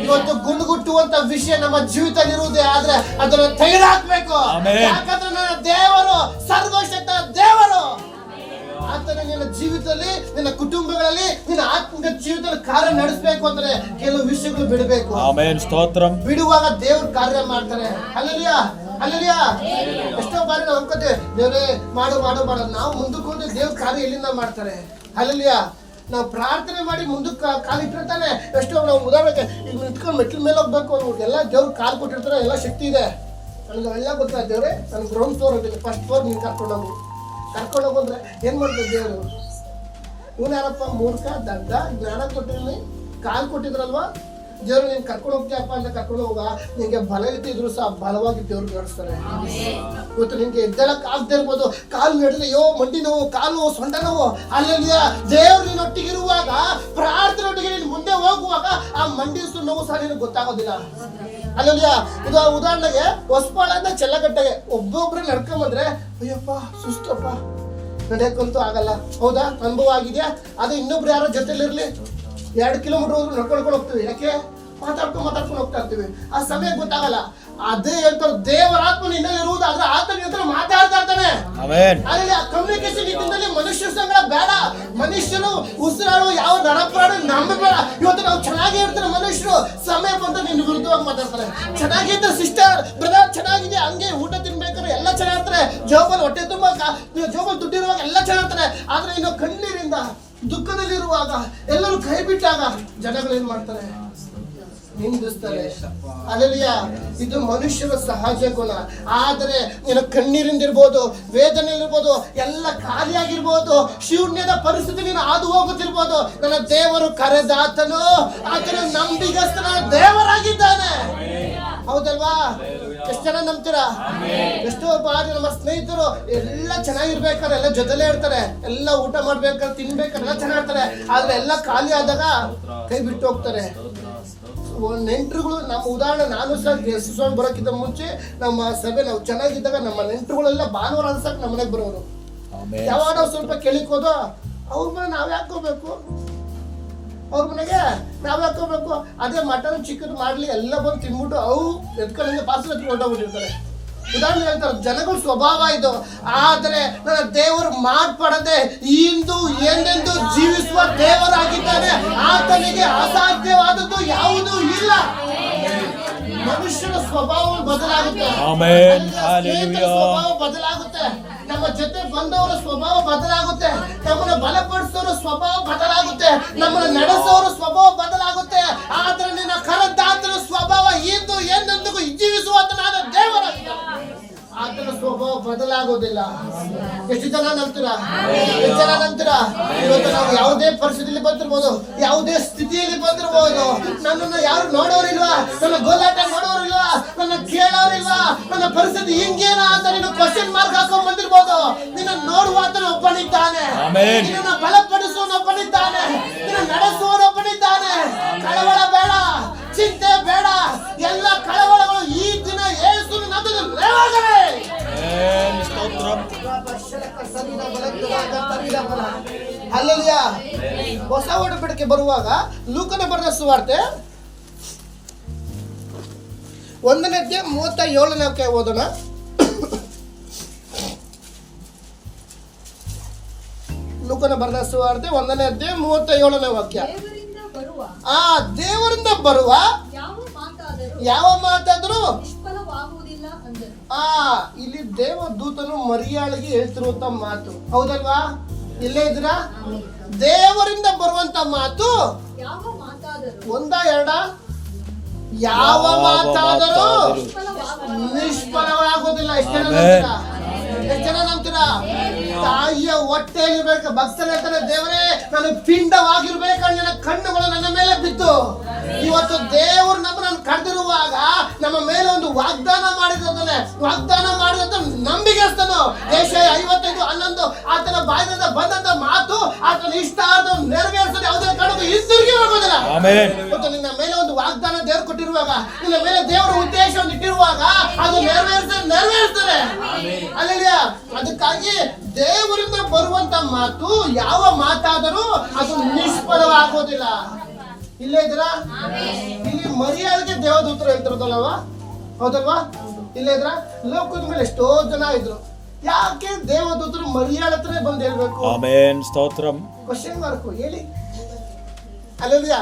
ಇವತ್ತು ಗುಂಡುಗುಟ್ಟುವಂತ ವಿಷಯ ನಮ್ಮ ಜೀವಿತದಲ್ಲಿ ಇರುವುದೇ ಆದ್ರೆ ಅದನ್ನು ತೆಗೆದುಹಾಕ್ಬೇಕು. ಯಾಕಂದ್ರೆ ನನ್ನ ದೇವರು ಸರ್ವಶಕ್ತ ದೇವರು. ಆತನ ನಿನ್ನ ಜೀವಿತದಲ್ಲಿ, ನಿನ್ನ ಕುಟುಂಬಗಳಲ್ಲಿ, ನಿನ್ನ ಆತ್ಮಿಕ ಜೀವಿತದಲ್ಲಿ ಕಾರ್ಯ ನಡೆಸಬೇಕು ಅಂದ್ರೆ ಕೆಲವು ವಿಷಯಗಳು ಬಿಡಬೇಕು. ಬಿಡುವಾಗ ದೇವ್ರ ಕಾರ್ಯ ಮಾಡ್ತಾರೆ. ಅಲ್ಲಲಿಯಾ ಅಲ್ಲಲಿಯಾ. ಎಷ್ಟೋ ಬಾರಿ ನಾವು ಅನ್ಕೋತೇವೆ, ದೇವ್ರೇ ಮಾಡು ಮಾಡು ಮಾಡು. ನಾವು ಮುಂದಕ್ಕೆ ಹೋದ್ರೆ ದೇವ್ರ ಕಾರ್ಯ ಎಲ್ಲಿಂದ ಮಾಡ್ತಾರೆ. ಅಲ್ಲಲಿಯಾ. ನಾವು ಪ್ರಾರ್ಥನೆ ಮಾಡಿ ಮುಂದಕ್ಕೆ ಕಾಲಿಟ್ಟಿರ್ತಾನೆ. ಎಷ್ಟೋ ನಾವು ಉದಾಹರಣೆಗೆ ಇಲ್ಲಿ ನಿಂತ್ಕೊಂಡು ಮೆಟ್ಲ ಮೇಲೆ ಹೋಗ್ಬೇಕು, ಎಲ್ಲ ದೇವ್ರು ಕಾಲು ಕೊಟ್ಟಿರ್ತಾರೆ, ಎಲ್ಲ ಶಕ್ತಿ ಇದೆ. ನನಗೆ ಎಲ್ಲ ಗೊತ್ತಾಗ ದೇವ್ರೆ, ನಾನು ಗ್ರೌಂಡ್ ಫ್ಲೋರ್ ಹೋಗಿದ್ದೆ, ಫಸ್ಟ್ ಫ್ಲೋರ್ ನೀನು ಕರ್ಕೊಂಡು ಹೋಗಂದ್ರೆ ಏನು ಮಾಡ್ತಾರೆ ದೇವರು? ಇವನು ಯಾರಪ್ಪ ಮೂರ್ಖ, ದಡ್ಡ, ಜ್ಞಾನ ಕೊಟ್ಟಿರಲಿ, ಕಾಲು ಕೊಟ್ಟಿದ್ರಲ್ವಾ ದೇವ್ರು, ನೀನು ಕರ್ಕೊಂಡು ಹೋಗ್ತೀಯಪ್ಪ ಅಂತ ಕರ್ಕೊಂಡು ಹೋಗ. ನಿನಗೆ ಬಲ ಇದ್ರು ಸಹ ಬಲವಾಗಿ ದೇವ್ರು ನಡೆಸ್ತಾರೆ. ಇವತ್ತು ನಿನ್ಗೆ ಎದ್ದೇಳಕ್ ಆಗದೆ ಇರ್ಬೋದು, ಕಾಲು ನಡೆದ್ರೆ ಯೋ ಮಂಡಿ ನೋವು, ಕಾಲು ನೋವು, ಸೊಂಟ ನೋವು. ಅಲ್ಲಲ್ಲಿಯ ದೇವ್ರು ನೀನೊಟ್ಟಿಗಿರುವಾಗ, ಪ್ರಾರ್ಥನೆ ಒಟ್ಟಿಗೆ ನೀನು ಮುಂದೆ ಹೋಗುವಾಗ ಆ ಮಂಡಿ ನೋವು ಸಹ ನಿನಗೆ ಗೊತ್ತಾಗೋದಿಲ್ಲ. ಅಲ್ಲಲ್ಲಿಯ. ಉದಾಹರಣೆಗೆ ಹೊಸಪಾಳದಿಂದ ಚೆಲ್ಲಗಟ್ಟೆಗೆ ಒಬ್ಬೊಬ್ರೆ ನಡ್ಕೊಂಬಂದ್ರೆ ಅಯ್ಯಪ್ಪ ಸುಸ್ತಪ್ಪ, ನಡೆಯಕ್ಕಂತೂ ಆಗಲ್ಲ. ಹೌದಾ? ಅನುಭವ ಆಗಿದೆಯಾ? ಅದು ಇನ್ನೊಬ್ರು ಯಾರೋ ಜೊತೆಲಿರ್ಲಿ, 2 ಕಿಲೋಮೀಟರ್ ಹೋದ್ರು ನಡ್ಕೊಂಡು ಹೋಗ್ತೀವಿ. ಯಾಕೆ? ಮಾತಾಡ್ಕೊಂಡು ಹೋಗ್ತಾ ಇರ್ತೀವಿ. ಆ ಸಮಯ ಗೊತ್ತಾಗಲ್ಲ. ಅದೇ ಹೇಳ್ತಾರೆ, ದೇವರ ಆತ್ಮ ನಿನ್ನಲ್ಲಿ ಇರುವುದಾದ್ರೆ ಆತನ ಹತ್ರ ಮಾತಾಡ್ತಾ ಇರ್ತಾನೆ. ಅಲ್ಲಿ ಆ ಕಮ್ಯುನಿಕೇಶನ್ ಇದ್ದಲ್ಲಿ ಮನುಷ್ಯ ಸಂಗಡ ಬೇಡ. ಮನುಷ್ಯರು ಉಸಿರಾಡುವ ಯಾವ ನರಪ್ರಾಣ ನಂಬಬೇಡ. ಇವತ್ತು ನಾವು ಚೆನ್ನಾಗಿ ಇರ್ತಾರೆ ಮನುಷ್ಯರು, ಸಮಯ ಬಂದ ನಿನ್ನ ವಿರುದ್ಧವಾಗಿ ಮಾತಾಡ್ತಾರೆ. ಚೆನ್ನಾಗಿದ್ದ ಸಿಸ್ಟರ್ ಬ್ರದರ್ ಚೆನ್ನಾಗಿದೆ, ಹಂಗೆ ಊಟ ತಿನ್ಬೇಕಾದ್ರೆ ಎಲ್ಲ ಚೆನ್ನಾಗಿರ್ತಾರೆ, ಜೋಬಲ್ ಹೊಟ್ಟೆ ತುಂಬ ಜೋಬಲ್ ದುಡ್ಡಿರುವಾಗ ಎಲ್ಲ ಚೆನ್ನಾಗಿರ್ತಾರೆ. ಆದ್ರೆ ಇನ್ನು ಕಣ್ಣೀರಿಂದ ದುಃಖದಲ್ಲಿರುವಾಗ, ಎಲ್ಲರೂ ಕೈ ಬಿಟ್ಟಾಗ ಜನಗಳು ಏನ್ ಮಾಡ್ತಾರೆ? ನಿಂದಿಸ್ತಾರೆ. ಅಲ್ಲಲ್ಲಿಯ. ಇದು ಮನುಷ್ಯರ ಸಹಜ ಗುಣ. ಆದರೆ ನೀನು ಕಣ್ಣೀರಿಂದ ಇರ್ಬೋದು, ವೇದನೆಯಲ್ಲಿರ್ಬೋದು, ಎಲ್ಲ ಖಾಲಿಯಾಗಿರ್ಬೋದು, ಶೂನ್ಯದ ಪರಿಸ್ಥಿತಿ ನೀನು ಹಾದು ಹೋಗುತ್ತಿರ್ಬೋದು. ನನ್ನ ದೇವರು ಕರೆದಾತನು, ಆತನು ನಂಬಿಗಸ್ತನ ದೇವರಾಗಿದ್ದಾನೆ. ಹೌದಲ್ವಾ? ಎಷ್ಟು ಜನ ನಂಬ್ತೀರಾ? ಎಷ್ಟೋ ಬಾರಿ ನಮ್ಮ ಸ್ನೇಹಿತರು ಎಲ್ಲ ಚೆನ್ನಾಗಿರ್ಬೇಕಾದ್ರೆ ಎಲ್ಲ ಜೊತೆಲೇ ಇರ್ತಾರೆ, ಎಲ್ಲ ಊಟ ಮಾಡ್ಬೇಕಾದ್ರೆ ತಿನ್ಬೇಕಾದ್ರೆ ಎಲ್ಲ ಚೆನ್ನಾಗಿರ್ತಾರೆ. ಆದ್ರೆ ಎಲ್ಲ ಖಾಲಿ ಆದಾಗ ಕೈ ಬಿಟ್ಟು ಹೋಗ್ತಾರೆ. ನೆಂಟರುಗಳು, ನಮ್ಮ ಉದಾಹರಣೆ, ನಾನು ಸಹ ದೇವಸ್ಥಾನ ಬರೋಕ್ಕಿಂತ ಮುಂಚೆ ನಮ್ಮ ಸಭೆ ನಾವು ಚೆನ್ನಾಗಿದ್ದಾಗ ನಮ್ಮ ನೆಂಟರುಗಳೆಲ್ಲ ಭಾನುವಾರ ಅನ್ಸಕ್ ನಮ್ಮ ಮನೆಗೆ ಬರೋರು. ಯಾವಾಗ ನಾವು ಸ್ವಲ್ಪ ಕೇಳಿಕೋದು, ಅವ್ರ ಮನೆ ನಾವ್ ಯಾಕೆ ಹೋಗ್ಬೇಕು, ಅವ್ರ ಮನೆಗೆ ನಾವ್ ಯಾಕೆ ಹೋಗ್ಬೇಕು? ಅದೇ ಮಟನ್ ಚಿಕನ್ ಮಾಡ್ಲಿ ಎಲ್ಲ ಬಂದು ತಿನ್ಬಿಟ್ಟು ಅವು ಎತ್ಕೊಂಡು ಪಾರ್ಸಲ್ ಎತ್ಕೊಂಡು ಹೊರಟೋಗ್ಬಿಟ್ಟಿರ್ತಾರೆ. ಉದಾಹರಣೆ ಹೇಳ್ತಾರೆ, ಜನಗಳ ಸ್ವಭಾವ ಇದು. ಆದರೆ ನನ್ನ ದೇವರು ಮಾರ್ಪಡದೆ ಇಂದು ಎಂದೆಂದು ಜೀವಿಸುವ ದೇವರಾಗಿದ್ದಾನೆ. ಆತನಿಗೆ ಅಸಾಧ್ಯವಾದದ್ದು ಯಾವುದೂ ಇಲ್ಲ. ಮನುಷ್ಯನ ಸ್ವಭಾವ ಬದಲಾಗುತ್ತೆ, ಸ್ವಭಾವ ಬದಲಾಗುತ್ತೆ, ನಮ್ಮ ಜೊತೆ ಬಂದವರ ಸ್ವಭಾವ ಬದಲಾಗುತ್ತೆ, ನಮ್ಮನ್ನ ಬಲಪಡಿಸೋರ ಸ್ವಭಾವ ಬದಲಾಗುತ್ತೆ, ನಮ್ಮನ್ನ ನಡೆಸೋರ ಸ್ವಭಾವ ಬದಲಾಗುತ್ತೆ. ಆದ್ರೆ ನಿನ್ನ ಕರೆದಾತನ ಸ್ವಭಾವ ಇಂದು ಎಂದೆಂದಿಗೂ ಜೀವಿಸುವಂತನಾದ ದೇವರಾಗಿದ್ದಾನೆ. ಆತನ ಸ್ವಭಾವ ಬದಲಾಗೋದಿಲ್ಲ. ಎಷ್ಟು ಜನ ನಂಬ್ತೀರಾ? ಎಷ್ಟು ಜನ ನಂಬ್ತೀರಾ? ಇವತ್ತು ನಾವು ಯಾವುದೇ ಪರಿಸ್ಥಿತಿಯಲ್ಲಿ ಬಂದಿರ್ಬೋದು, ಯಾವುದೇ ಸ್ಥಿತಿಯಲ್ಲಿ ಬಂದಿರ್ಬೋದು, ನನ್ನನ್ನು ಯಾರು ನೋಡೋರಿಲ್ವಾ, ನನ್ನ ಗೋಲಾಟ ನೋಡೋರಿಲ್ವಾ, ನನ್ನ ಕೇಳೋರಿಲ್ವಾ, ನನ್ನ ಪರಿಸ್ಥಿತಿ ಹಿಂಗೇನ ಅಂತ ನೀನು ಕ್ವಶನ್ ಮಾರ್ಕ್ ಹಾಕೊಂಡ್ ಬಂದಿರ್ಬೋದು. ನಿನ್ನ ನೋಡುವ ಆತನ ಒಬ್ಬನಿದ್ದಾನೆ, ನಿನ್ನ ಬಲಪಡಿಸುವನೊಬ್ಬನಿದ್ದಾನೆ, ನಿನ್ನ ನಡೆಸುವನೊಬ್ಬನಿದ್ದಾನೆ. ಕಳವಳ ಬೇಡ, ಚಿಂತೆ ಬೇಡ, ಎಲ್ಲ ಕಳವಳಗಳು ಈ ದಿನ ಯೇಸು ಅಲ್ಲಲ್ಲಿಯ. ಹೊಸ ಒಡಂಬಡಿಕೆ ಬರುವಾಗ ಲೂಕನ ಬರೆದ ಸುವಾರ್ತೆ 1ನೇ ಅಧ್ಯಾಯ 37ನೇ ಓದೋಣ. ಲೂಕನ ಬರೆದ ಸುವಾರ್ತೆ 1ನೇ ಅಧ್ಯಾಯ 37ನೇ ವಾಕ್ಯ. ದೇವರಿಂದ ಬರುವ ಯಾವ ಮಾತಾದರೂ ಇಲ್ಲಿ ದೇವದೂತನು ಮರಿಯಾಳಿಗೆ ಹೇಳ್ತಿರುವಂತ ಮಾತು. ಹೌದಲ್ವಾ? ಇಲ್ಲೇ ಇದ್ದೀರಾ? ದೇವರಿಂದ ಬರುವಂತ ಮಾತು ಒಂದ ಎರಡ ಯಾವ ಮಾತಾದರೂ ನಿಷ್ಫಲವಾಗುವುದಿಲ್ಲ. ಎಷ್ಟು ಜನ ನಂಬ್ತೀರಾ? ಎಷ್ಟು ಜನ ನಂಬ್ತೀರಾ? ತಾಯಿಯ ಹೊಟ್ಟೆಯಲ್ಲಿರ್ಬೇಕು. ಭಕ್ತನ ಹೇಳ್ತಾನೆ, ದೇವರೇ ನಾನು ಪಿಂಡವಾಗಿರ್ಬೇಕು, ನನ್ನ ಕಣ್ಣುಗಳು ನನ್ನ ಮೇಲೆ ಬಿದ್ದು. ಇವತ್ತು ದೇವರು ನಮ್ಮನ್ನು ಕರೆದಿರುವಾಗ ನಮ್ಮ ಮೇಲೆ ಒಂದು ವಾಗ್ದಾನ ಮಾಡಿದ್ದಾನೆ. ವಾಗ್ದಾನ ಮಾಡಿದಂತ ನಂಬಿಕೆಸ್ತನು. ಏಷಯ 55:11 ಆತನ ಬಾಯಿಂದ ಬಂದಂತ ಮಾತು ಆತನ ಇಷ್ಟ ನೆರವೇರಿಸದೆ ಯಾವುದೇ ಕಾರಣಕ್ಕೂ ಹಿಂದಿರುಗಿ ಹೋಗೋದಿಲ್ಲ. ಇವತ್ತು ನಿನ್ನ ಮೇಲೆ ಒಂದು ವಾಗ್ದಾನ ದೇವರು ಕೊಟ್ಟಿರುವಾಗ, ನಿನ್ನ ಮೇಲೆ ದೇವರ ಉದ್ದೇಶವನ್ನು ಇಟ್ಟಿರುವಾಗ ಅದು ನೆರವೇರಿಸ್ತಾರೆ. ಅಲ್ಲಯ್ಯ, ಅದಕ್ಕಾಗಿ ದೇವರಿಂದ ಬರುವಂತ ಮಾತು ಯಾವ ಮಾತಾದರೂ ಅದು ನಿಷ್ಫಲವಾಗೋದಿಲ್ಲ. ಇಲ್ಲೇ ಇದ್ದೀರಾ? ಇಲ್ಲಿ ಮರ್ಯಾದೆಗೆ ದೇವದೂತರು ಹೇಳ್ತಿರೋದಲ್ವಾ? ಹೌದಲ್ವಾ? ಇಲ್ಲೇ ಇದ್ರ ಲೋಕದ ಮೇಲೆ ಎಷ್ಟೋ ಜನ ಇದ್ರು. ಯಾಕೆ ದೇವದೂತರು ಮರ್ಯಾದೆ ಹತ್ರ ಬಂದು ಹೇಳ್ಬೇಕು? ಆಮೆನ್, ಸ್ತೋತ್ರಂ. ಕ್ವಶನ್ ಮಾರ್ಕ್ ಹೇಳಿ. ಅಲ್ಲಲ್ಯ,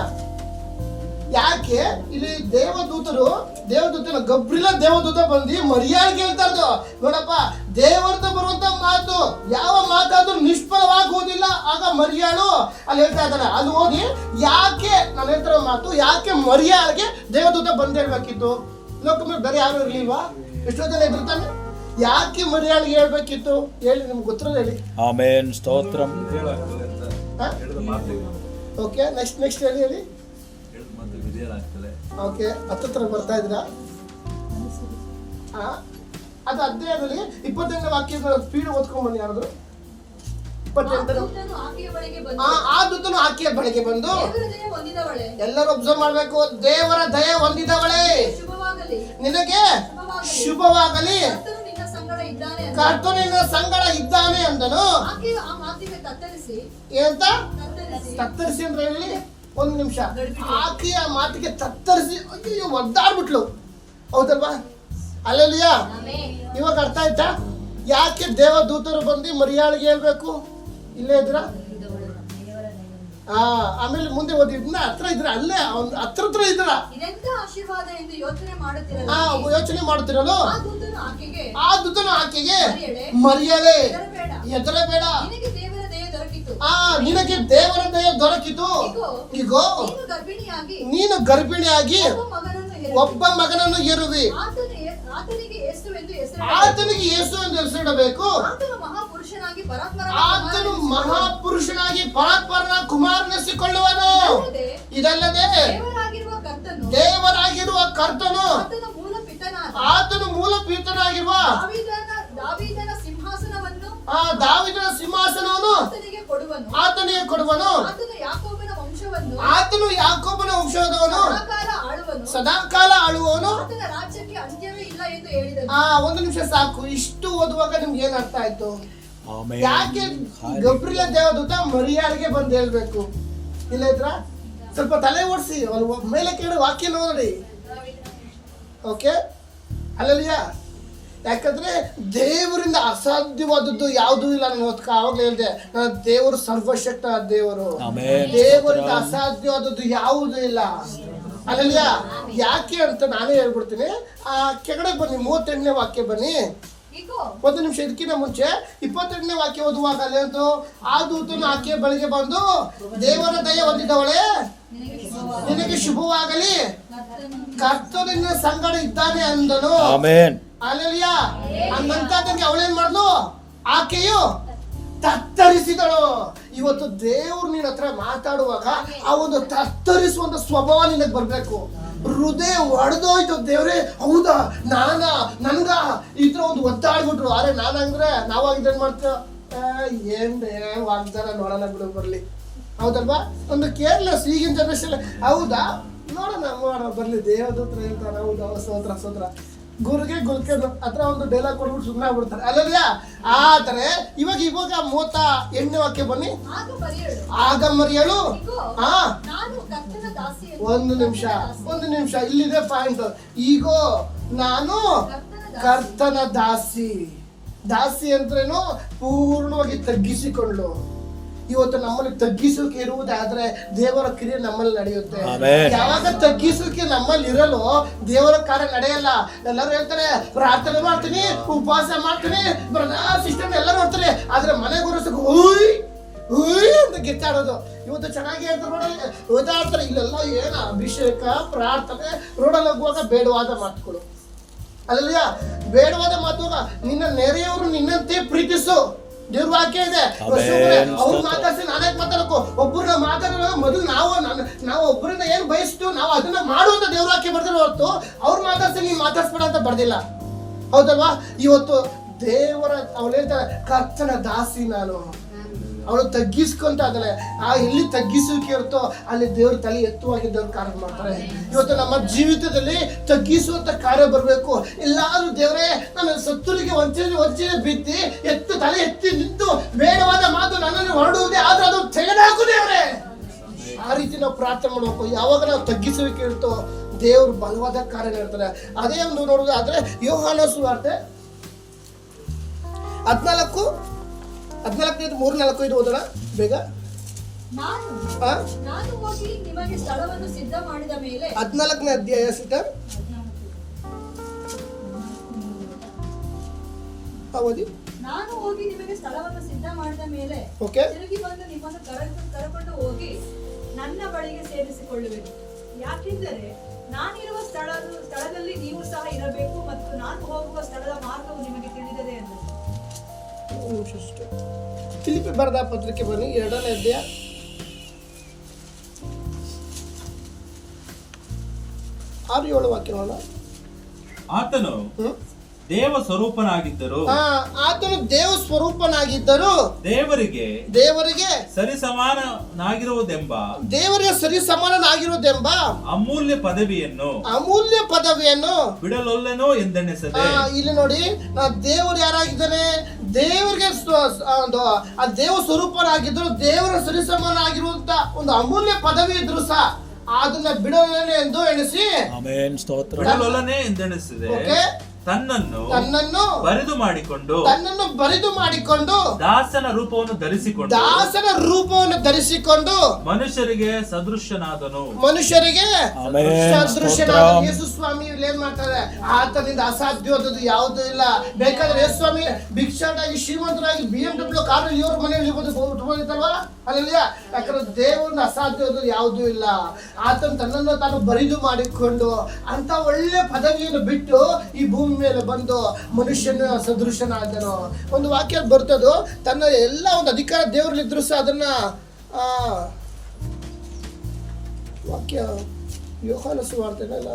ಯಾಕೆ ಇಲ್ಲಿ ದೇವದೂತನ ಗಬ್ರಿಲ ದೇವದೂತ ಬಂದು ಮರ್ಯಾದೆ ಕೇಳ್ತಾ ಇರೋದು? ನೋಡಪ್ಪ, ದೇವರದ ಬರುವಂತ ಮಾತು ಯಾವ ಮಾತಾದ್ರೂ ನಿಷ್ಫಲವಾಗುವುದಿಲ್ಲ. ಆಗ ಮರ್ಯಾಳು ಅಲ್ಲಿ ಹೇಳ್ತಾ ಇದ್ದಾನೆ. ಅಲ್ಲಿ ಓದಿ, ಯಾಕೆ ನಾನು ಹೇಳ್ತಿರೋ ಮಾತು, ಯಾಕೆ ಮರ್ಯಾಳಿಗೆ ದೇವದೂತ ಬಂದು ಹೇಳ್ಬೇಕಿತ್ತು? ಲೋಕ ಮೇಲೆ ಬೇರೆ ಯಾರು ಇರ್ಲಿಲ್ವಾ? ಎಷ್ಟೋ ಜನ ಇದ್ದಿರ್ತಾನೆ. ಯಾಕೆ ಮರ್ಯಾಳಿಗೆ ಹೇಳ್ಬೇಕಿತ್ತು ಹೇಳಿ, ನಿಮ್ಗೆ ಗೊತ್ತಿರೋದು ಹೇಳಿ. ಆಮೆನ್, ಸ್ತೋತ್ರಂ. ಓಕೆ, ನೆಕ್ಸ್ಟ್ ಹೇಳಿ. ಓಕೆ, ಹತ್ರ ಬರ್ತಾ ಇದ್ದೀರಾ? ಅದು ಅಧ್ಯಾಯದಲ್ಲಿ 28ನೇ ವಾಕ್ಯದ ಸ್ಪೀಡ್ ಓದ್ಕೊಂಡ್ ಬನ್ನಿ. ಯಾರಾದ್ರು 28 ಆ ದೂತನು ಆಕೆಯ ಬಳಿಗೆ ಬಂದು, ಎಲ್ಲರೂ ಅಬ್ಸರ್ವ್ ಮಾಡ್ಬೇಕು, ದೇವರ ದಯೆ ಹೊಂದಿದವಳೇ, ನಿನಗೆ ಶುಭವಾಗಲಿ, ಕರ್ತನು ನಿನ್ನ ಸಂಗಡ ಇದ್ದಾನೆ ಅಂದನು. ಏನಂತ ತತ್ತರಿಸಿ ಅಂದ್ರೆ ಹೇಳಿ, ಒಂದು ನಿಮಿಷ. ಆಕೆಯ ಮಾತಿಗೆ ತತ್ತರಿಸಿ ಒದ್ದಾಡ್ಬಿಟ್ಲು. ಹೌದಲ್ವಾ? ಅಲ್ಲೆಲ್ಲಿಯ ಇವಾಗ ಅರ್ಥ ಆಯ್ತಾ? ಯಾಕೆ ದೇವದೂತರು ಬಂದು ಮರ್ಯಾಳಿಗೆ ಹೇಳ್ಬೇಕು? ಇಲ್ಲೇ ಇದ್ರ? ಆಮೇಲೆ ಮುಂದೆ ಓದಿದ್ನ ಹತ್ರ ಇದ್ರ, ಅಲ್ಲೇ ಹತ್ರ ಇದ್ರ ಯೋಚನೆ ಮಾಡುತ್ತಿರಲು ಆ ದೂತನು ಆಕೆಗೆ, ಮರ್ಯಾಳೆ ಹೆದರಬೇಡ, ನಿನಗೆ ದೇವರ ದಯೆ ದೊರಕಿತು. ಈಗೋ ನೀನು ಗರ್ಭಿಣಿಯಾಗಿ ಒಬ್ಬ ಮಗನನ್ನು ಹೆರುವಿ, ಆತನಿಗೆ ಯೇಸು ಎಂದು ಹೆಸರಿಡಬೇಕು. ಆತನು ಮಹಾಪುರುಷನಾಗಿ ಪರಾತ್ಪರನ ಕುಮಾರನೆನಿಸಿಕೊಳ್ಳುವನು. ಇದಲ್ಲದೆ ದೇವರಾಗಿರುವ ಕರ್ತನು, ಆತನು ಮೂಲ ಪಿತನಾಗಿರುವ ದಾವೀದನ ಸಿಂಹಾಸನವನ್ನು ಆತನಿಗೆ ಕೊಡುವನು. ಆತನು ಯಾಕೋಬನ ವಂಶದವನು, ಸದಾಕಾಲ ಆಳುವವನು. ಒಂದು ನಿಮಿಷ ಸಾಕು. ಇಷ್ಟು ಓದುವಾಗ ನಿಮ್ಗೆ ಏನ್ ಅರ್ಥ ಆಯ್ತು? ಯಾಕೆ ಗಬ್ರಿಲ ದೇವದೂತ ಮರ್ಯಾಳಿಗೆ ಬಂದು ಹೇಳ್ಬೇಕು? ಇಲ್ಲ ಇದ್ರ ಸ್ವಲ್ಪ ತಲೆ ಓಡಿಸಿ ಮೇಲೆ ಕೇಳಿ ವಾಕ್ಯ ನೋಡಿ. ಓಕೆ, ಅಲ್ಲಲ್ಲಿಯ, ಯಾಕಂದ್ರೆ ದೇವರಿಂದ ಅಸಾಧ್ಯವಾದದ್ದು ಯಾವುದೂ ಇಲ್ಲ. ನಾನು ಆವಾಗಲೇ ಹೇಳಿದೆ, ನನ್ನ ದೇವರು ಸರ್ವಶಕ್ತ ದೇವರು. ದೇವರಿಂದ ಅಸಾಧ್ಯವಾದದ್ದು ಯಾವುದೂ ಇಲ್ಲ. ಅಲ್ಲಲ್ಲಿಯ, ಯಾಕೆ ಅಂತ ನಾನೇ ಹೇಳ್ಬಿಡ್ತೀನಿ. ಕೆಳಗಡೆ ಬನ್ನಿ, 38ನೇ ವಾಕ್ಯ ಬನ್ನಿ. ಒಂದು ನಿಮಿಷ. ಇದಕ್ಕಿಂತ ಮುಂಚೆ 22ನೇ ವಾಕ್ಯ ಓದುವಾಗ ಅಲ್ಲೇಂತು, ಆ ದೂತನು ಆಕೆಯ ಬಳಿಗೆ ಬಂದು, ದೇವರ ದಯೆ ಹೊಂದಿದವಳೇ, ನಿನಗೆ ಶುಭವಾಗಲಿ, ಕರ್ತನು ನಿನ್ನ ಸಂಗಡ ಇದ್ದಾನೆ ಅಂದನು. ಅಲ್ಲೆಲಿಯ, ಹಂಗಂತಂಗೆ ಅವಳೇನ್ ಮಾಡ್ಲು? ಆಕೆಯು ತತ್ತರಿಸಿದಳು. ಇವತ್ತು ದೇವ್ರು ನಿನ್ನ ಹತ್ರ ಮಾತಾಡುವಾಗ ಆ ಒಂದು ತತ್ತರಿಸುವಂತ ಸ್ವಭಾವ ನಿನಗೆ ಬರ್ಬೇಕು. ಹೃದಯ ಒಡೆದೋಯ್ತು, ದೇವ್ರೇ ಹೌದಾ ನನ್ಗ ಈ ತರ ಒಂದು ಒತ್ತಾಡ್ಬಿಟ್ರು. ಅರೆ ನಾನಂದ್ರೆ ನಾವಾಗಿದ್ರೆ ಏನ್ ಮಾಡ್ತೇವೆ? ಏನ್ ವಾಗ್ದಾನ ನೋಡೋಣ ಬಿಡು ಬರ್ಲಿ. ಹೌದಲ್ವಾ? ಒಂದು ಕೇರ್ಲೆಸ್ ಈಗಿನ ಜನರೇಷನ್. ಹೌದಾ, ನೋಡೋಣ ಬರ್ಲಿ, ದೇವದೂತ್ರ ಹೇಳ್ತಾರೆ. ಹೌದಾ, ಸೋತ್ರ ಗುರುಗೆ ಗುಲ್ಕೆ ಹತ್ರ ಒಂದು ಡೈಲಾಗ್ ಕೊಡ್ಬಿಟ್ಟು ಸುಮ್ಮನೆ ಆಗ್ಬಿಡ್ತಾರೆ. ಅಲ್ಲಲ್ಲ, ಆದ್ರೆ ಇವಾಗ 38ನೇ ವಾಕ್ಯ ಬನ್ನಿ. ಆಗ ಮರಿಯಳು, ಒಂದು ನಿಮಿಷ ಇಲ್ಲಿದೆ ಪಾಯಿಂಟ್. ಈಗೋ ನಾನು ಕರ್ತನ ದಾಸಿ ಅಂದ್ರೇನು? ಪೂರ್ಣವಾಗಿ ತಗ್ಗಿಸಿಕೊಂಡ್ಲು. ಇವತ್ತು ನಮ್ಮಲ್ಲಿ ತಗ್ಗಿಸೋಕೆ ಇರುವುದಾದ್ರೆ ದೇವರ ಕ್ರಿಯೆ ನಮ್ಮಲ್ಲಿ ನಡೆಯುತ್ತೆ. ಯಾವಾಗ ತಗ್ಗಿಸೋಕೆ ನಮ್ಮಲ್ಲಿ ಇರಲು ದೇವರ ಕಾರ್ಯ ನಡೆಯಲ್ಲ. ಎಲ್ಲರೂ ಹೇಳ್ತಾರೆ ಪ್ರಾರ್ಥನೆ ಮಾಡ್ತೀನಿ, ಉಪವಾಸ ಮಾಡ್ತೀನಿ, ಸಿಸ್ಟಮ್ ಎಲ್ಲರೂ ಮಾಡ್ತಾರೆ. ಆದ್ರೆ ಮನೆ ಗುರುಸಕ್ಕೆ ಅಂತ ಗೆಚ್ಚಾಡೋದು. ಇವತ್ತು ಚೆನ್ನಾಗಿ ಹೇಳ್ತಾರೆ ರೋಡಲ್ಲಿ ಓದಾಡ್ತಾರೆ, ಇಲ್ಲೆಲ್ಲ ಏನು ಅಭಿಷೇಕ ಪ್ರಾರ್ಥನೆ, ರೋಡಲ್ಲಿ ಹೋಗುವಾಗ ಬೇಡವಾದ ಮಾತುಗಳು. ಅಲ್ಲಯ್ಯ, ಬೇಡವಾದ ಮಾತು. ನಿನ್ನ ನೆರೆಯವರು ನಿನ್ನಂತೆ ಪ್ರೀತಿಸು, ದೇವ್ರ ವಾಕ್ಯ ಇದೆ. ಅವ್ರು ಮಾತಾಡ್ಸಿ ನಾನೇ ಮಾತಾಡಬೇಕು. ಒಬ್ಬರನ್ನ ಮಾತಾಡೋ ಮೊದಲು ನಾವು ಒಬ್ಬರನ್ನ ಏನ್ ಬಯಸ್ತು ನಾವು ಅದನ್ನ ಮಾಡುವಂತ ದೇವ್ರ ವಾಕ್ಯ ಬರ್ತಾರೆ ಹೊರತು ಅವ್ರು ಮಾತಾಡ್ಸಿ ನೀನ್ ಮಾತಾಡ್ಸ್ಬೇಡ ಅಂತ ಬರ್ದಿಲ್ಲ. ಹೌದಲ್ವಾ? ಇವತ್ತು ದೇವರ ಅವಳು ಹೇಳ್ತಾರೆ, ಕರ್ತನ ದಾಸಿ ನಾನು. ಅವಳು ತಗ್ಗಿಸ್ಕೊಂತ ಅದಲ್ಲ, ಆ ಎಲ್ಲಿ ತಗ್ಗಿಸುವಿಕೆ ಇರುತ್ತೋ ಅಲ್ಲಿ ದೇವ್ರ ತಲೆ ಎತ್ತುವಾಗಿ ದೇವ್ರ ಕಾರ್ಯ ಮಾಡ್ತಾರೆ. ಇವತ್ತು ನಮ್ಮ ಜೀವಿತದಲ್ಲಿ ತಗ್ಗಿಸುವಂತ ಕಾರ್ಯ ಬರಬೇಕು. ಎಲ್ಲಾದ್ರೂ ದೇವರೇ ನಾನು ಸತ್ತುರಿಗೆ ವಂಚನೆ ಬಿತ್ತಿ ತಲೆ ಎತ್ತಿ ನಿಂತು ಬೇಡವಾದ ಮಾತು ನನ್ನನ್ನು ಹೊರಡುವುದೇ ಆದ್ರೆ ಅದು ತೆಗೆದಾಕು ದೇವರೇ. ಆ ರೀತಿ ನಾವು ಪ್ರಾರ್ಥನೆ ಮಾಡಬೇಕು. ಯಾವಾಗ ನಾವು ತಗ್ಗಿಸುವಿಕೆ ಇರುತ್ತೋ ದೇವ್ರು ಬಲವಾದ ಕಾರ್ಯ ಹೇಳ್ತಾರೆ. ಅದೇ ಒಂದು ನೋಡುವುದಾದ್ರೆ ಯೋಹಾನ ಸುವಾರ್ತೆ 14:3-4 ಓದೋಣ ಬೇಗ. ನಾನು ಹೋಗಿ ನಿಮಗೆ ಸ್ಥಳವನ್ನು ಸಿದ್ಧ ಮಾಡಿದ ಮೇಲೆ 14ನೇ ಅಧ್ಯಾಯ ಸಿಸ್ಟರ್ ಓದಿ. ನಾನು ಹೋಗಿ ನಿಮಗೆ ಸ್ಥಳವನ್ನು ಸಿದ್ಧ ಮಾಡಿದ ಮೇಲೆ ತಿರುಗಿ ಬಂದು ನಿಮ್ಮನ್ನು ಕರೆಕೊಂಡು ಹೋಗಿ ನನ್ನ ಬಳಿಗೆ ಸೇರಿಸಿಕೊಳ್ಳುವೆನು. ಯಾಕೆಂದರೆ ನಾನಿರುವ ಸ್ಥಳದಲ್ಲಿ ನೀವು ಸಹ ಇರಬೇಕು ಮತ್ತು ನಾನು ಹೋಗುವ ಸ್ಥಳದ ಮಾರ್ಗವು ನಿಮಗೆ ತಿಳಿದಿದೆ ಎಂದರು. ಫಿಲಿಪ್ಪಿ ಬರೆದ ಪತ್ರಿಕೆ ಬನ್ನಿ, 2ನೇ ಅಧ್ಯಾಯ 6-7 ವಾಕ್ಯಗಳನ್ನ. ಆತನು ದೇವ ಸ್ವರೂಪನಾಗಿದ್ದರು, ಆತನು ದೇವ ಸ್ವರೂಪನಾಗಿದ್ದರು, ದೇವರಿಗೆ ಸರಿಸಮಾನನಾಗಿರುವುದೆಂಬ ಅಮೂಲ್ಯ ಪದವಿಯನ್ನು ಬಿಡಲೊಲ್ಲೆನೋ ಎಂದೆಣಿಸದೆ. ಇಲ್ಲಿ ನೋಡಿ, ದೇವರು ಯಾರಾಗಿದ್ದಾನೆ? ದೇವರಿಗೆ ಆ ದೇವ ಸ್ವರೂಪನಾಗಿದ್ದರು, ದೇವರ ಸರಿಸಮಾನಾಗಿರುವಂತ ಒಂದು ಅಮೂಲ್ಯ ಪದವಿ ಇದ್ರು ಸಹ ಅದನ್ನ ಬಿಡಲೊಲ್ಲನೆ ಎಂದು ಎಣಿಸಿ ತನ್ನನ್ನು ಬರಿದು ಮಾಡಿಕೊಂಡು ದಾಸನ ರೂಪವನ್ನು ಧರಿಸಿಕೊಂಡು ಮನುಷ್ಯರಿಗೆ ಸದೃಶನಾದನು. ಯೇಸು ಸ್ವಾಮಿ ಏನ್ ಮಾಡ್ತಾರೆ? ಆತನಿಂದ ಅಸಾಧ್ಯವಾದದ್ದು ಯಾವುದೂ ಇಲ್ಲ. ಬೇಕಾದ್ರೆ ಯೇಸು ಸ್ವಾಮಿ ಭಿಕ್ಷಾಟಾಗಿ ಶ್ರೀಮಂತರಾಗಿ BMW ಕಾರಲ್ಲಿ ಇವ್ರ ಮನೆಯಲ್ಲಿ ಇರ್ಬೋದಿತ್ತಲ್ವಾ? ಅಲ್ಲಲ್ಲ, ಯಾಕಂದ್ರೆ ದೇವರನ್ನ ಅಸಾಧ್ಯವಾದದ್ದು ಯಾವುದೂ ಇಲ್ಲ. ಆತನ ತನ್ನನ್ನು ತಾನು ಬರಿದು ಮಾಡಿಕೊಂಡು ಅಂತ ಒಳ್ಳೆ ಪದವಿಯನ್ನು ಬಿಟ್ಟು ಈ ಭೂಮಿ ಮೇಲೆ ಬಂದು ಮನುಷ್ಯನ ಸದೃಶನಾದನು. ಒಂದು ವಾಕ್ಯ ಬರ್ತದೋ, ತನ್ನ ಎಲ್ಲ ಒಂದು ಅಧಿಕಾರ ದೇವರಲ್ಲಿದ್ರು ಸಹ ಅದನ್ನ ವಾಕ್ಯ ಯೋಹಾನ ಸುವಾರ್ತೆನಲ್ಲ,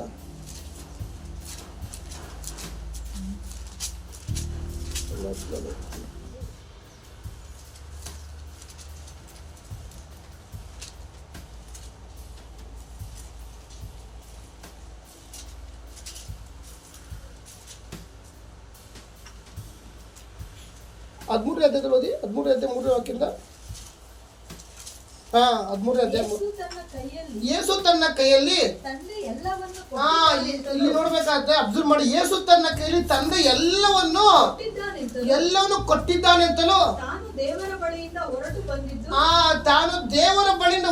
ಹದಿಮೂರನೇ ಅಧ್ಯಾಯದಲ್ಲಿ ಓದಿ. 13ನೇ ಅಧ್ಯಾಯ 3ನೇ ವಾಕ್ಯದಿಂದ. 13ನೇ ಅಧ್ಯಾಯ. ಯೇಸು ತನ್ನ ಕೈಯಲ್ಲಿ ಇಲ್ಲಿ ನೋಡ್ಬೇಕಾದ್ರೆ ಅಬ್ಸರ್ವ್ ಮಾಡಿ, ಯೇಸು ತನ್ನ ಕೈಯಲ್ಲಿ ತಂದೆ ಎಲ್ಲವನ್ನು ಕೊಟ್ಟಿದ್ದಾನೆ ಅಂತಲೂ, ತಾನು ದೇವರ ಬಳಿಯಿಂದ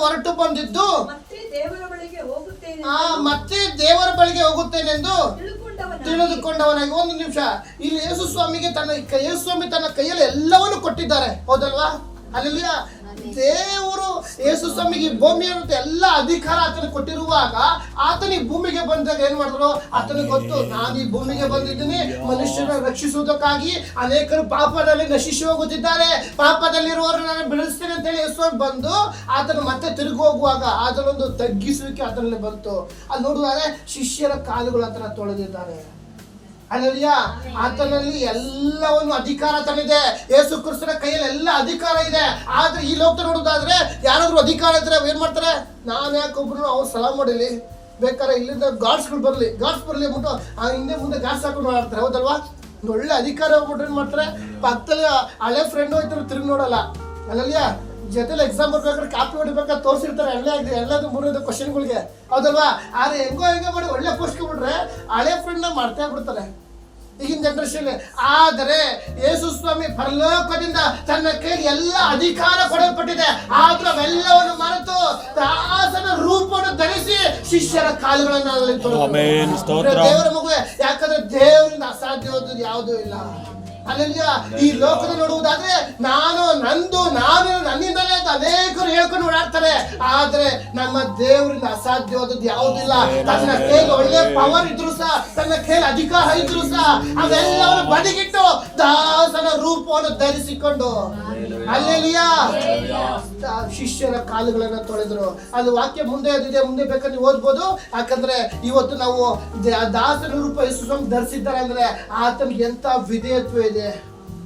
ಹೊರಟು ಬಂದಿದ್ದು ಮತ್ತೆ ದೇವರ ಬಳಿಗೆ ಹೋಗುತ್ತೇನೆಂದು ತಿಳಿದುಕೊಂಡವನಾಗಿ. ಒಂದು ನಿಮಿಷ, ಇಲ್ಲಿ ಯೇಸು ಸ್ವಾಮಿ ತನ್ನ ಕೈಯಲ್ಲಿ ಎಲ್ಲವನ್ನು ಕೊಟ್ಟಿದ್ದಾರೆ, ಹೌದಲ್ವಾ? ಅಲ್ಲಿ ದೇವರು ಯೇಸು ಸ್ವಾಮಿಗೆ ಭೂಮಿಯ ಎಲ್ಲ ಅಧಿಕಾರ ಆತನಿಗೆ ಕೊಟ್ಟಿರುವಾಗ ಆತನ ಈ ಭೂಮಿಗೆ ಬಂದಾಗ ಏನ್ ಮಾಡಿದ್ರು? ಆತನಿಗೆ ಗೊತ್ತು, ನಾನು ಈ ಭೂಮಿಗೆ ಬಂದಿದ್ದೀನಿ ಮನುಷ್ಯನ ರಕ್ಷಿಸುವುದಕ್ಕಾಗಿ. ಅನೇಕರು ಪಾಪದಲ್ಲಿ ನಶಿಸಿ ಹೋಗುತ್ತಿದ್ದಾರೆ, ಪಾಪದಲ್ಲಿರುವವರು ನಾನು ಬೆಳೆಸ್ತೇನೆ ಅಂತ ಹೇಳಿ ಯೇಸು ಸ್ವಾಮಿ ಬಂದು ಆತನ ಮತ್ತೆ ತಿರುಗಿ ಹೋಗುವಾಗ ಆತನೊಂದು ತಗ್ಗಿಸುವಿಕೆ ಆತನಲ್ಲಿ ಬಂತು. ಅಲ್ಲಿ ನೋಡುವಾಗ ಶಿಷ್ಯರ ಕಾಲುಗಳು ಆತನ ತೊಳೆದಿದ್ದಾರೆ. ಅಲ್ಲಯ್ಯ, ಆತನಲ್ಲಿ ಎಲ್ಲವನ್ನು ಅಧಿಕಾರ ತನ್ನಿದೆ. ಯೇಸು ಕ್ರಿಸ್ತನ ಕೈಯಲ್ಲಿ ಎಲ್ಲ ಅಧಿಕಾರ ಇದೆ. ಆದ್ರೆ ಈ ಲೋಕ ನೋಡುದಾದ್ರೆ ಯಾರಾದ್ರೂ ಅಧಿಕಾರ ಇದ್ರೆ ಏನ್ ಮಾಡ್ತಾರೆ? ನಾನು ಯಾಕೊಬ್ರು ಅವ್ರು ಸಲಾಮ್ ಮಾಡಿಲಿ, ಬೇಕಾದ್ರೆ ಇಲ್ಲಿಂದ ಗಾರ್ಡ್ಸ್ಗಳು ಬರ್ಲಿ ಅಂದ್ಬಿಟ್ಟು ಹಿಂದೆ ಮುಂದೆ ಗಾರ್ಡ್ಸ್ ಹಾಕೊಂಡು ಮಾಡ್ತಾರೆ, ಹೌದಲ್ವಾ? ಒಳ್ಳೆ ಅಧಿಕಾರ ಹೋಗ್ಬಿಟ್ಟು ಏನ್ ಮಾಡ್ತಾರೆ? ಪಕ್ಕದಲ್ಲಿ ಹಳೆ ಫ್ರೆಂಡ್ ಹೋಯ್ತಾರೆ, ತಿರುಗಿ ನೋಡಲ್ಲ. ಅಲ್ಲಯ್ಯ, ಜೊತೆಲಿ ಎಕ್ಸಾಮ್ ಬರ್ಬೇಕಾದ್ರೆ ಕಾಪಿ ಹೊಡಿಬೇಕಾದ್ರೆ ತೋರಿಸಿರ್ತಾರೆ ಎಲ್ಲದು 3 ಕ್ವಶನ್ಗಳಿಗೆ, ಹೌದಲ್ವಾ? ಆದ್ರೆ ಹೆಂಗೋ ಮಾಡಿ ಒಳ್ಳೆ ಪೋಸ್ಟ್ ಬಿಟ್ರೆ ಹಳೆ ಫ್ರೆಂಡ್ ಮಾಡ್ತಾ ಬಿಡ್ತಾರೆ ಈಗಿನ ಜನರೇಷನ್. ಆದರೆ ಯೇಸು ಸ್ವಾಮಿ ಪರಲೋಕದಿಂದ ತನ್ನ ಕೈಯಲ್ಲಿ ಎಲ್ಲ ಅಧಿಕಾರ ಕೊಡಲ್ಪಟ್ಟಿದೆ. ಆದ್ರೂ ಅವೆಲ್ಲವನ್ನು ಮರೆತು ದಾಸನ ರೂಪವನ್ನು ಧರಿಸಿ ಶಿಷ್ಯರ ಕಾಲುಗಳನ್ನು ದೇವರ ಮಗುವೆ. ಯಾಕಂದ್ರೆ ದೇವರಿಂದ ಅಸಾಧ್ಯವಾದದ್ದು ಯಾವುದೂ ಇಲ್ಲ. ಅಲ್ಲೆಲ್ಲ ಈ ಲೋಕದ ನೋಡುವುದಾದ್ರೆ ನಾನು ನನ್ನಿಂದಲೇ ಅಂತ ಅನೇಕರು ಹೇಳ್ಕೊಂಡು ಓಡಾಡ್ತಾರೆ. ಆದ್ರೆ ನಮ್ಮ ದೇವರಿಂದ ಅಸಾಧ್ಯವಾದದ್ದು ಯಾವುದಿಲ್ಲ. ತನ್ನ ಕೈಲಿ ಒಳ್ಳೆ ಪವರ್ ಇದ್ರು ಸಹ, ತನ್ನ ಕೈಲಿ ಅಧಿಕಾರ ಇದ್ರು ಸಹ ಅವೆಲ್ಲವನ್ನು ಬದಿಗಿಟ್ಟು ದಾಸನ ರೂಪವನ್ನು ಧರಿಸಿಕೊಂಡು ಅಲ್ಲೆಲಿಯಾ ಶಿಷ್ಯರ ಕಾಲುಗಳನ್ನ ತೊಳೆದ್ರು. ಅದು ವಾಕ್ಯ ಮುಂದೆ ಅದಿದೆ, ಮುಂದೆ ಬೇಕಾದ್ರೆ ನೀವು ಓದ್ಬೋದು. ಯಾಕಂದ್ರೆ ಇವತ್ತು ನಾವು ದಾಸನ ರೂಪ ಯೇಸು ಸ್ವಾಮಿ ಧರಿಸಿದ್ದಾರೆ ಅಂದ್ರೆ ಆತನಿಗೆ ಎಂತ ವಿಧೇಯತ್ವ ಇದೆ,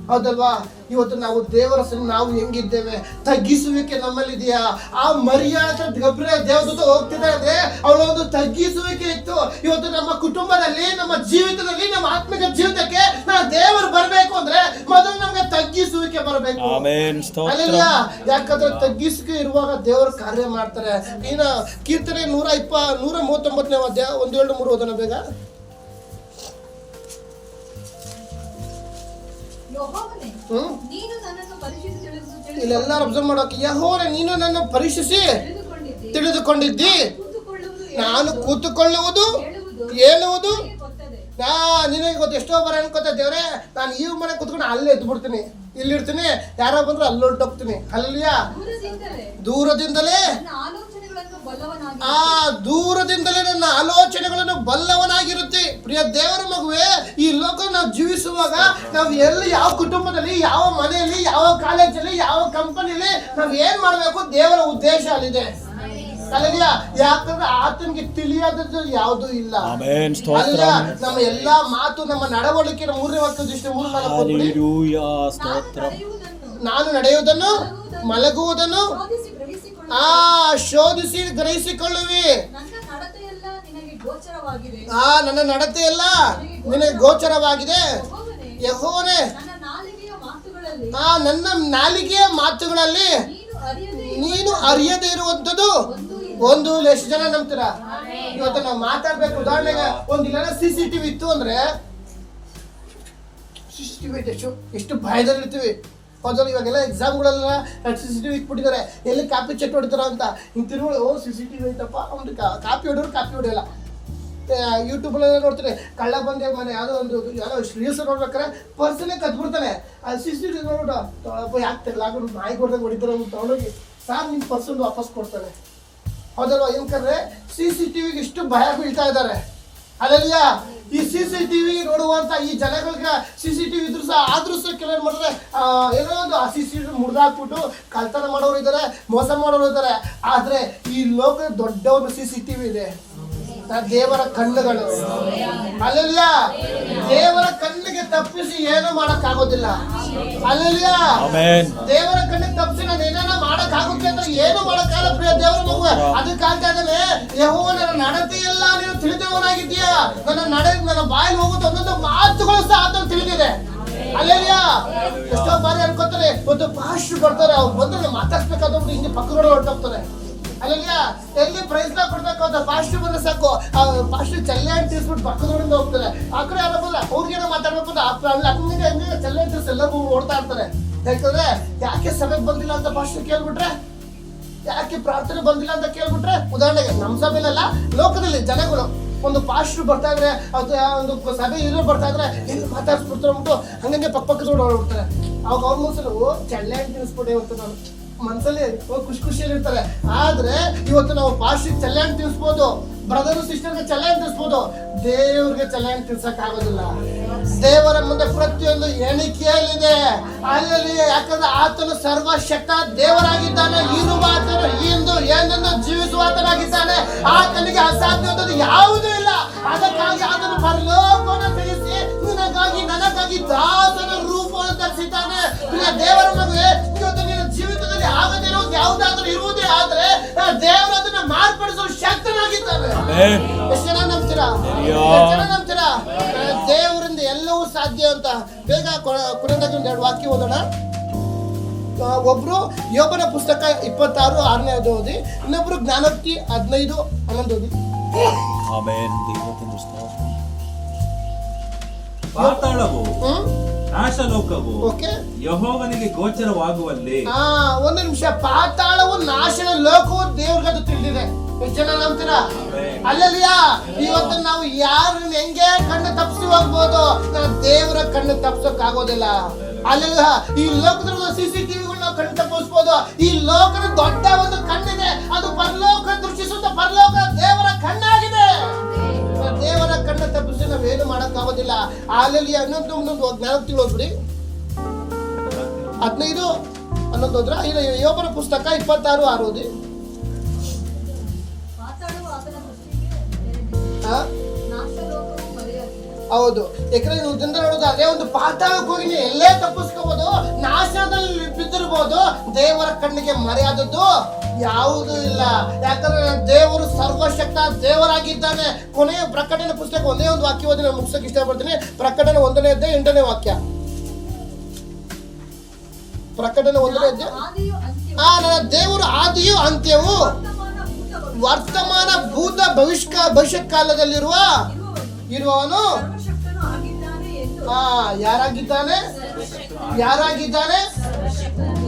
ಹೌದಲ್ವಾ? ಇವತ್ತು ನಾವು ದೇವರ ಸನ್ನಿಧಿಯಲ್ಲಿ ನಾವು ಹೆಂಗಿದ್ದೇವೆ, ತಗ್ಗಿಸುವಿಕೆ ನಮ್ಮಲ್ಲಿದೆಯಾ? ಆ ಮರಿಯಾದ ಗಬ್ರಿಯೇಲ ದೇವದೂತ ಹೋಗ್ತಿದೆ ಅಂದ್ರೆ ಅವಳ ಒಂದು ತಗ್ಗಿಸುವಿಕೆ ಇತ್ತು. ಇವತ್ತು ನಮ್ಮ ಕುಟುಂಬದಲ್ಲಿ, ನಮ್ಮ ಜೀವಿತದಲ್ಲಿ, ನಮ್ಮ ಆತ್ಮಿಕ ಜೀವಿತಕ್ಕೆ ನಾವು ದೇವರು ಬರಬೇಕು ಅಂದ್ರೆ ಮೊದಲು ನಮ್ಗೆ ತಗ್ಗಿಸುವಿಕೆ ಬರಬೇಕು. ಅಲ್ಲ, ಯಾಕಂದ್ರೆ ತಗ್ಗಿಸುವಿಕೆ ಇರುವಾಗ ದೇವರು ಕಾರ್ಯ ಮಾಡ್ತಾರೆ. ಇನ್ನು ಕೀರ್ತನೆ 139ನೇ ಅಧ್ಯಾಯ 1-2-3 ಓದೋಣ ಬೇಗ. ಯೆಹೋವನೇ, ನೀನು ನನ್ನನ್ನು ಪರೀಕ್ಷಿಸಿ ಇಲ್ಲೆಲ್ಲ ಅಬ್ಸರ್ವ್ ಮಾಡೋಕೆ, ಯೆಹೋವನೇ ನೀನು ನನ್ನ ಪರೀಕ್ಷಿಸಿ ತಿಳಿದುಕೊಂಡಿದ್ದಿ. ನಾನು ಕೂತುಕೊಳ್ಳುವುದು ಹೇಳುವುದು ನಿನಗೆ ಗೊತ್ತು. ಎಷ್ಟೋ ಬರ ಅನ್ಕೋತ ದೇವ್ರೆ, ನಾನು ಈ ಮನೆ ಕೂತ್ಕೊಂಡು ಅಲ್ಲೇ ಎದ್ದು ಬಿಡ್ತೀನಿ, ಇಲ್ಲಿರ್ತೀನಿ, ಯಾರೋ ಬಂದ್ರೆ ಅಲ್ಲಿ ಹೊರಟೋಗ್ತೀನಿ. ಅಲ್ಲಿಯಾ ದೂರದಿಂದಲೇ ದೂರದಿಂದಲೇ ನನ್ನ ಆಲೋಚನೆಗಳನ್ನು ಬಲ್ಲವನಾಗಿರುತ್ತೆ. ಪ್ರಿಯ ದೇವರ ಮಗುವೆ, ಈ ಲೋಕ ನಾವು ಜೀವಿಸುವಾಗ ನಾವು ಎಲ್ಲಿ, ಯಾವ ಕುಟುಂಬದಲ್ಲಿ, ಯಾವ ಮನೆಯಲ್ಲಿ, ಯಾವ ಕಾಲೇಜಲ್ಲಿ, ಯಾವ ಕಂಪನಿಯಲ್ಲಿ ನಾವು ಏನ್ ಮಾಡ್ಬೇಕು, ದೇವರ ಉದ್ದೇಶ ಅಲ್ಲಿದೆ. ಅಲ್ಲಿಯ ಯಾಕಂದ್ರೆ ಆತನಿಗೆ ತಿಳಿಯಾದದ್ದು ಯಾವುದೂ ಇಲ್ಲ. ಅಲ್ಲಿಯ ನಮ್ಮ ಎಲ್ಲಾ ಮಾತು, ನಮ್ಮ ನಡವಳಿಕೆ, 3ನೇ ವಾಕ್ಯ ದೃಷ್ಟಿ 3-4 ನಾನು ನಡೆಯುವುದನ್ನು ಮಲಗುವುದನ್ನು ಶೋಧಿಸಿ ಗ್ರಹಿಸಿಕೊಳ್ಳುವಿ. ನನ್ನ ನಡತೆ ಎಲ್ಲ ನಿನಗೆ ಗೋಚರವಾಗಿದೆ. ಯೆಹೋವನೇ, ನನ್ನ ನಾಲಿಗೆಯ ಮಾತುಗಳಲ್ಲಿ ನೀನು ಅರಿಯದೇ ಇರುವಂತದ್ದು ಒಂದು. ಎಷ್ಟು ಜನ ನಂಬ್ತೀರಾ? ಇವತ್ತು ನಾವು ಮಾತಾಡ್ಬೇಕು. ಉದಾಹರಣೆಗೆ ಒಂದಿಲ್ಲ CCTV ಇತ್ತು ಅಂದ್ರೆ, CCTV ಎಷ್ಟು ಭಯದಲ್ಲಿ ಇರ್ತೀವಿ. ಹೌದಲ್ಲ, ಇವಾಗೆಲ್ಲ ಎಕ್ಸಾಮ್ಗಳೆಲ್ಲ CCTV ಇಟ್ಬಿಟ್ಟಿದ್ದಾರೆ. ಎಲ್ಲಿ ಕಾಪಿ ಚೆಟ್ ಹೊಡಿತಾರ ಅಂತ ಹಿಂಗೆ ತಿರುಗಿ, CCTV ಐತಪ್ಪ, ಅವ್ನಿಗೆ ಕಾಪಿ ಹೊಡಿಯಲ್ಲ. ಯೂಟ್ಯೂಬಲ್ಲೆಲ್ಲ ನೋಡ್ತಾರೆ, ಕಳ್ಳ ಬಂದೆ ಮನೆ ಯಾವುದೋ ಒಂದು ರೀಲ್ಸ್ ನೋಡ್ಬೇಕಾರೆ ಪರ್ಸನೇ ಕದ್ಬಿಡ್ತಾನೆ. ಅದು CCTV ನೋಡ್ಬಿಟ್ಟು ಯಾಕೆ ತೆಗ್ಲಾಕೊಂಡು ನಾಯಿ ಕೊಡ್ದಂಗೆ ಹೊಡಿತಾರೆ ಅಂತ ತೊಗೊಂಡೋಗಿ ಸಾರ್ ನಿಮ್ಮ ಪರ್ಸನ್ ವಾಪಸ್ ಕೊಡ್ತಾನೆ. ಹೌದಲ್ವಾ? ಏನಕ್ಕಂದ್ರೆ CCTVಗೆ ಇಷ್ಟು ಭಯ ಬೀಳ್ತಾ ಇದ್ದಾರೆ. ಅಲ್ಲಲ್ಲ, ಈ CCTV ನೋಡುವಂತ ಈ ಜನಗಳಿಗೆ CCTV ಇದ್ರು ಸಹ, ಆದ್ರೂ ಸಹ ಕೆಲವರು ಮಾಡಿದ್ರೆ ಏನೋ ಒಂದು ಆ CCTV ಮುರಿದಾಕ್ಬಿಟ್ಟು ಕಳ್ತನ ಮಾಡೋರು ಇದ್ದಾರೆ, ಮೋಸ ಮಾಡೋರು ಇದ್ದಾರೆ. ಆದ್ರೆ ಈ ಲೋಕ ದೊಡ್ಡ ಒಂದು CCTV ಇದೆ, ದೇವರ ಕಣ್ಣುಗಳು. ಅಲ್ಲಲ್ಲ, ದೇವರ ಕಣ್ಣಿಗೆ ತಪ್ಪಿಸಿ ಏನು ಮಾಡಕ್ ಆಗೋದಿಲ್ಲ. ಅಲ್ಲಲ್ಲ, ದೇವರ ಕಣ್ಣಿಗೆ ತಪ್ಪಿಸಿ ನಾನು ಏನೇನ ಮಾಡಕ್ ಆಗುತ್ತೆ ಅಂತ ಏನು ಮಾಡಕ್ಕಾಗಲ್ಲ. ಪ್ರಿಯ ದೇವರ ಮಗುವೆ, ಅದಕ್ಕಾಗ್ತಾ ಇದ್ದಾನೆ, ಯೆಹೋವನ ನನ್ನ ನಡತೆಯೆಲ್ಲ ನೀನು ತಿಳಿದವನಾಗಿದ್ದೀಯಾ. ನನ್ನ ಬಾಯಲ್ಲಿ ಹೋಗುತ್ತೆ ಒಂದೊಂದು ಮಾತುಗಳು ಸಹ ಆತನು ತಿಳಿದಿದೆ. ಅಲ್ಲಲ್ಲ, ಎಷ್ಟೋ ಬಾರಿ ಅನ್ಕೋತಾರೆ, ಒಂದು ಪಾಸ್ಟರ್ ಬರ್ತಾರೆ, ಅವ್ರು ಬಂದ್ರೆ ಮಾತಾಡ್ಸ್ಬೇಕಾದ್ರೆ ಹಿಂಗೆ ಪಕ್ಕದೊಳಗೆ ಹೊರಟೋಗ್ತಾರೆ. ಅಲ್ಲಲ್ಲ, ಎಲ್ಲಿ ಪ್ರೈಸ್ ಕೊಡ್ಬೇಕು ಅಂತ ಪಾಸ್ಟರ್ ಬಂದ್ರೆ ಸಾಕು, ಪಾಸ್ಟರ್ ಚಲ್ಲೆ ಅಂತ ತಿಳಿಸ್ಬಿಟ್ಟು ಪಕ್ಕದೊಳಗೆ ಹೋಗ್ತಾರೆ. ಆ ಕಡೆ ಯಾರೋ ಬಂದ್ರೆ ಅವ್ರಿಗೇನೋ ಮಾತಾಡ್ಬೇಕು ಅಂತ ಹಂಗೆ ಚಲ್ಲೆ ಅಂತ ಎಲ್ಲರೂ ಓಡ್ತಾ ಇರ್ತಾರೆ. ಯಾಕಂದ್ರೆ ಯಾಕೆ ಸಭೆಗೆ ಬಂದಿಲ್ಲ ಅಂತ ಪಾಸ್ಟರ್ ಕೇಳ್ಬಿಟ್ರೆ, ಯಾಕೆ ಪ್ರಾರ್ಥನೆ ಬಂದಿಲ್ಲ ಅಂತ ಕೇಳ್ಬಿಟ್ರೆ, ಉದಾಹರಣೆಗೆ ನಮ್ಮ ಸಭೆಯಲ್ಲ, ಲೋಕದಲ್ಲಿ ಜನಗಳು ಒಂದು ಪಾಸ್ಟರ್ ಬರ್ತಾ ಇದ್ರೆ, ಒಂದು ಸಭೆ ಇರೋ ಬರ್ತಾ ಇದ್ರೆ ಎಲ್ಲಿ ಮಾತಾಡ್ಸ್ಬಿಡ್ತಾರೆ ಅಂದ್ಬಿಟ್ಟು ಹಂಗಂಗೆ ಪಕ್ಕದೊಳಗೆ ಹೊರಡ್ಬಿಡ್ತಾರೆ. ಅವಾಗ ಅವ್ರ ಮನಸ್ಸಲ್ಲಿ ಚಲ್ಲೆ ಅಂತ ತಿಳಿಸ್ಬಿಟ್ಟೆ ಅಂತ ನಾನು ಮನಸ್ಸಲ್ಲಿ ಖುಷಿಯಲ್ಲಿ ಇರ್ತಾರೆ. ಆದ್ರೆ ಇವತ್ತು ನಾವು ಪಾಸ್ಟರ್ ಚಲ್ಲೆ ಅಂತ ತಿಳಿಸ್ಬೋದು, ಬ್ರದರ್ ಸಿಸ್ಟರ್ಗೆ ಚಲ್ಲೆ ಅಂತ ತಿಳಿಸ್ಬೋದು, ದೇವ್ರಿಗೆ ಚಲ್ಲೆ ಅಂತ ತಿಳ್ಸಕ್ ಆಗೋದಿಲ್ಲ. ದೇವರ ಮುಂದೆ ಪ್ರತಿಯೊಂದು ಎಣಿಕೆಯಲ್ಲಿದೆ. ಅಲ್ಲಿ ಯಾಕಂದ್ರೆ ಆತನು ಸರ್ವಶಕ್ತ ದೇವರಾಗಿದ್ದಾನೆ, ಇರುವಾತನು ಇಂದು ಏನನ್ನು ಜೀವಿಸುವಾತನಾಗಿದ್ದಾನೆ. ಆತನಿಗೆ ಅಸಾಧ್ಯವಾದದ್ದು ಯಾವುದೂ ಇಲ್ಲ. ಅದಕ್ಕಾಗಿ ಆತನು ಪರಲೋಕವನ್ನು ತಿಳಿಸಿ ನಿನಗಾಗಿ ನನಗಾಗಿ ದಾಸನ ರೂಪವನ್ನು ಧರಿಸಿದ್ದಾನೆ. ದೇವರ ಮಗುವೆ, ಇವತ್ತು ನಿನ್ನ ಜೀವಿತದಲ್ಲಿ ಆಗದೇ ಇರೋದು ಯಾವುದಾದ್ರೂ ಇರುವುದೇ ಆದ್ರೆ ದೇವರು ಅದನ್ನ ಮಾರ್ಪಡಿಸುವ ಶಕ್ತನಾಗಿದ್ದಾನೆ. ಎಷ್ಟು ಜನ ನಂಬ್ತೀರಾ? ದೇವರಿಂದ ಎಲ್ಲವೂ ಸಾಧ್ಯ ಅಂತ. ಬೇಗ ಕೊನೆಯದಾಗಿ 2 ವಾಕ್ಯ ಓದೋಣ. ಒಬ್ರು ಯೋಬನ ಪುಸ್ತಕ 26:6 ಓದಿ, ಇನ್ನೊಬ್ರು ಜ್ಞಾನೋಕ್ತಿ 15:11 ಓದಿ. ಪಾತಾಳವು ನಾಶಲೋಕವು ಯೆಹೋವನಿಗೆ ಗೋಚರವಾಗುವಲ್ಲಿ. ಒಂದು ನಿಮಿಷ, ಪಾತಾಳವು ನಾಶನ ಲೋಕವು ದೇವ್ರಿಗೆ ಅದು ತಿಳಿದಿದೆ. ಎಷ್ಟು ಜನ ನಂಬ್ತೀರಾ? ಅಲ್ಲಲ್ಲಿಯಾ ಇವತ್ತು ನಾವು ಯಾರನ್ನ ಹೆಂಗೆ ಕಣ್ಣು ತಪ್ಪಿಸಿ ಹೋಗ್ಬೋದು, ನಾವು ದೇವರ ಕಣ್ಣು ತಪ್ಸಕ್ ಆಗೋದಿಲ್ಲ. ಅಲ್ಲೆಲ್ಲ ಈ ಲೋಕದ CCTVಗಳು ನಾವು ಕಣ್ಣು ತಪ್ಪಿಸ್ಬೋದು. ಈ ಲೋಕದ ದೊಡ್ಡ ಒಂದು ಕಣ್ಣಿದೆ, ಅದು ಪರಲೋಕ ದೃಷ್ಟಿಸುತ್ತ ಪರಲೋಕ ದೇವರ ಕಣ್ಣಾಗಿದೆ. ದೇವರ ಕಣ್ಣು ತಪ್ಪಿಸಿ ನಾವೇನು ಮಾಡಕ್ ಆಗೋದಿಲ್ಲ. ಅಲ್ಲೆಲ್ಲಿ ಇನ್ನೊಂದು ಜ್ಞಾನ ತಿಳೋದ್ಬಿಡಿ. 15 11 ಹೋದ್ರ ಯೋಬನ ಪುಸ್ತಕ 26:6 ಓದಿ. ಮಾತಾಡುವ ಆತನ ದೃಷ್ಟಿಗೆ ನಾಶಲೋಕವು ಮರೆಯಾಗಿದೆ. ಹೌದು, ಯಾಕಂದ್ರೆ ನೀವು ಜನರ ನೋಡೋದಾದ್ರೆ ಒಂದು ಪಾತಾಳಕ್ಕೆ ಹೋಗಿ ನೀವು ಎಲ್ಲೇ ತಪ್ಪಿಸ್ಕೋಬಹುದು, ನಾಶದಲ್ಲಿ ಬಿದ್ದಿರ್ಬೋದು, ದೇವರ ಕಣ್ಣಿಗೆ ಮರೆಯಾದದ್ದು ಯಾವುದೂ ಇಲ್ಲ. ಯಾಕಂದ್ರೆ ದೇವರು ಸರ್ವಶಕ್ತ ದೇವರಾಗಿದ್ದಾನೆ. ಕೊನೆಯ ಪ್ರಕಟಣೆ ಪುಸ್ತಕ ಒಂದೇ ಒಂದು ವಾಕ್ಯ ಓದಿ ನಾನು ಮುಗಿಸಕ್ಕೆ ಇಷ್ಟಪಡ್ತೀನಿ. ಪ್ರಕಟಣೆ 1ನೇ ಅಧ್ಯಾಯ 8ನೇ ವಾಕ್ಯ. ಪ್ರಕಟಣೆ 1ನೇ ಅಧ್ಯಾಯ. ಆದಿಯು ಅಂತ್ಯವೂ ನನ್ನ ದೇವರು ಆದಿಯು ಅಂತ್ಯವು ವರ್ತಮಾನ ಭೂತ ಭವಿಷ್ಯತ್ ಕಾಲದಲ್ಲಿರುವ ಇರುವವನು ಸರ್ವಶಕ್ತನು ಆಗಿದ್ದಾನೆ ಎಂದು. ಯಾರಾಗಿದ್ದಾನೆ? ಯಾರಾಗಿದ್ದಾನೆ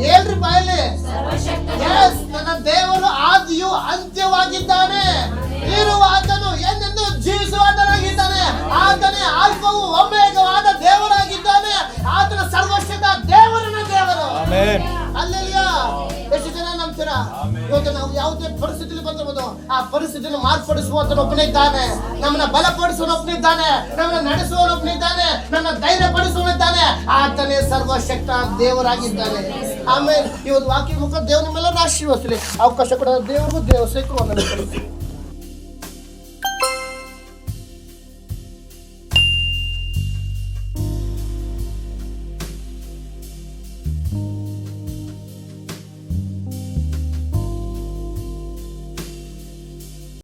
ಹೇಳ್ರಿ ಬಾಯಲ್ಲಿ. ಎಸ್, ನನ್ನ ದೇವರು ಆದಿಯು ಅಂತ್ಯವಾಗಿದ್ದಾನೆ. ಇರುವ ಆತನು ಎಂದೆಂದು ಜೀವಿಸುವಾತನಾಗಿದ್ದಾನೆ. ಆತನೇ ಆಲ್ಫವು ಒಮೆಗವಾದ ದೇವರಾಗಿದ್ದಾನೆ. ಆತನ ಸರ್ವಶಕ್ತ ದೇವರನ್ನ ದೇವರು. ಅಲ್ಲೆಲ್ಲ ಎಷ್ಟು ಜನ ನಂಬ್ತೀರಾ? ಇವತ್ತು ನಾವು ಯಾವುದೇ ಪರಿಸ್ಥಿತಿಯಲ್ಲಿ ಬಂದಿರ್ಬೋದು, ಆ ಪರಿಸ್ಥಿತಿಯನ್ನು ಮಾರ್ಪಡಿಸುವಂತ ಒಬ್ಬನಿದ್ದಾನೆ. ನಮ್ಮನ್ನ ಬಲಪಡಿಸುವೊಬ್ಬನಿದ್ದಾನೆ, ನಮ್ಮನ್ನ ನಡೆಸುವೊಬ್ಬನಿದ್ದಾನೆ, ನನ್ನ ಧೈರ್ಯ ಪಡಿಸುವನಿದ್ದಾನೆ. ಆತನೇ ಸರ್ವಶಕ್ತ ದೇವರಾಗಿದ್ದಾನೆ. ಆಮೇಲೆ ಈ ಒಂದು ವಾಕ್ಯ ಮುಖ ದೇವರು ನಿಮ್ಮೆಲ್ಲರೂ ಆಶೀರ್ವದಿಸಲಿ. ಅವಕಾಶ ಕೊಡ ದೇವರಿಗೂ ದೇವ ಸೇಕರು.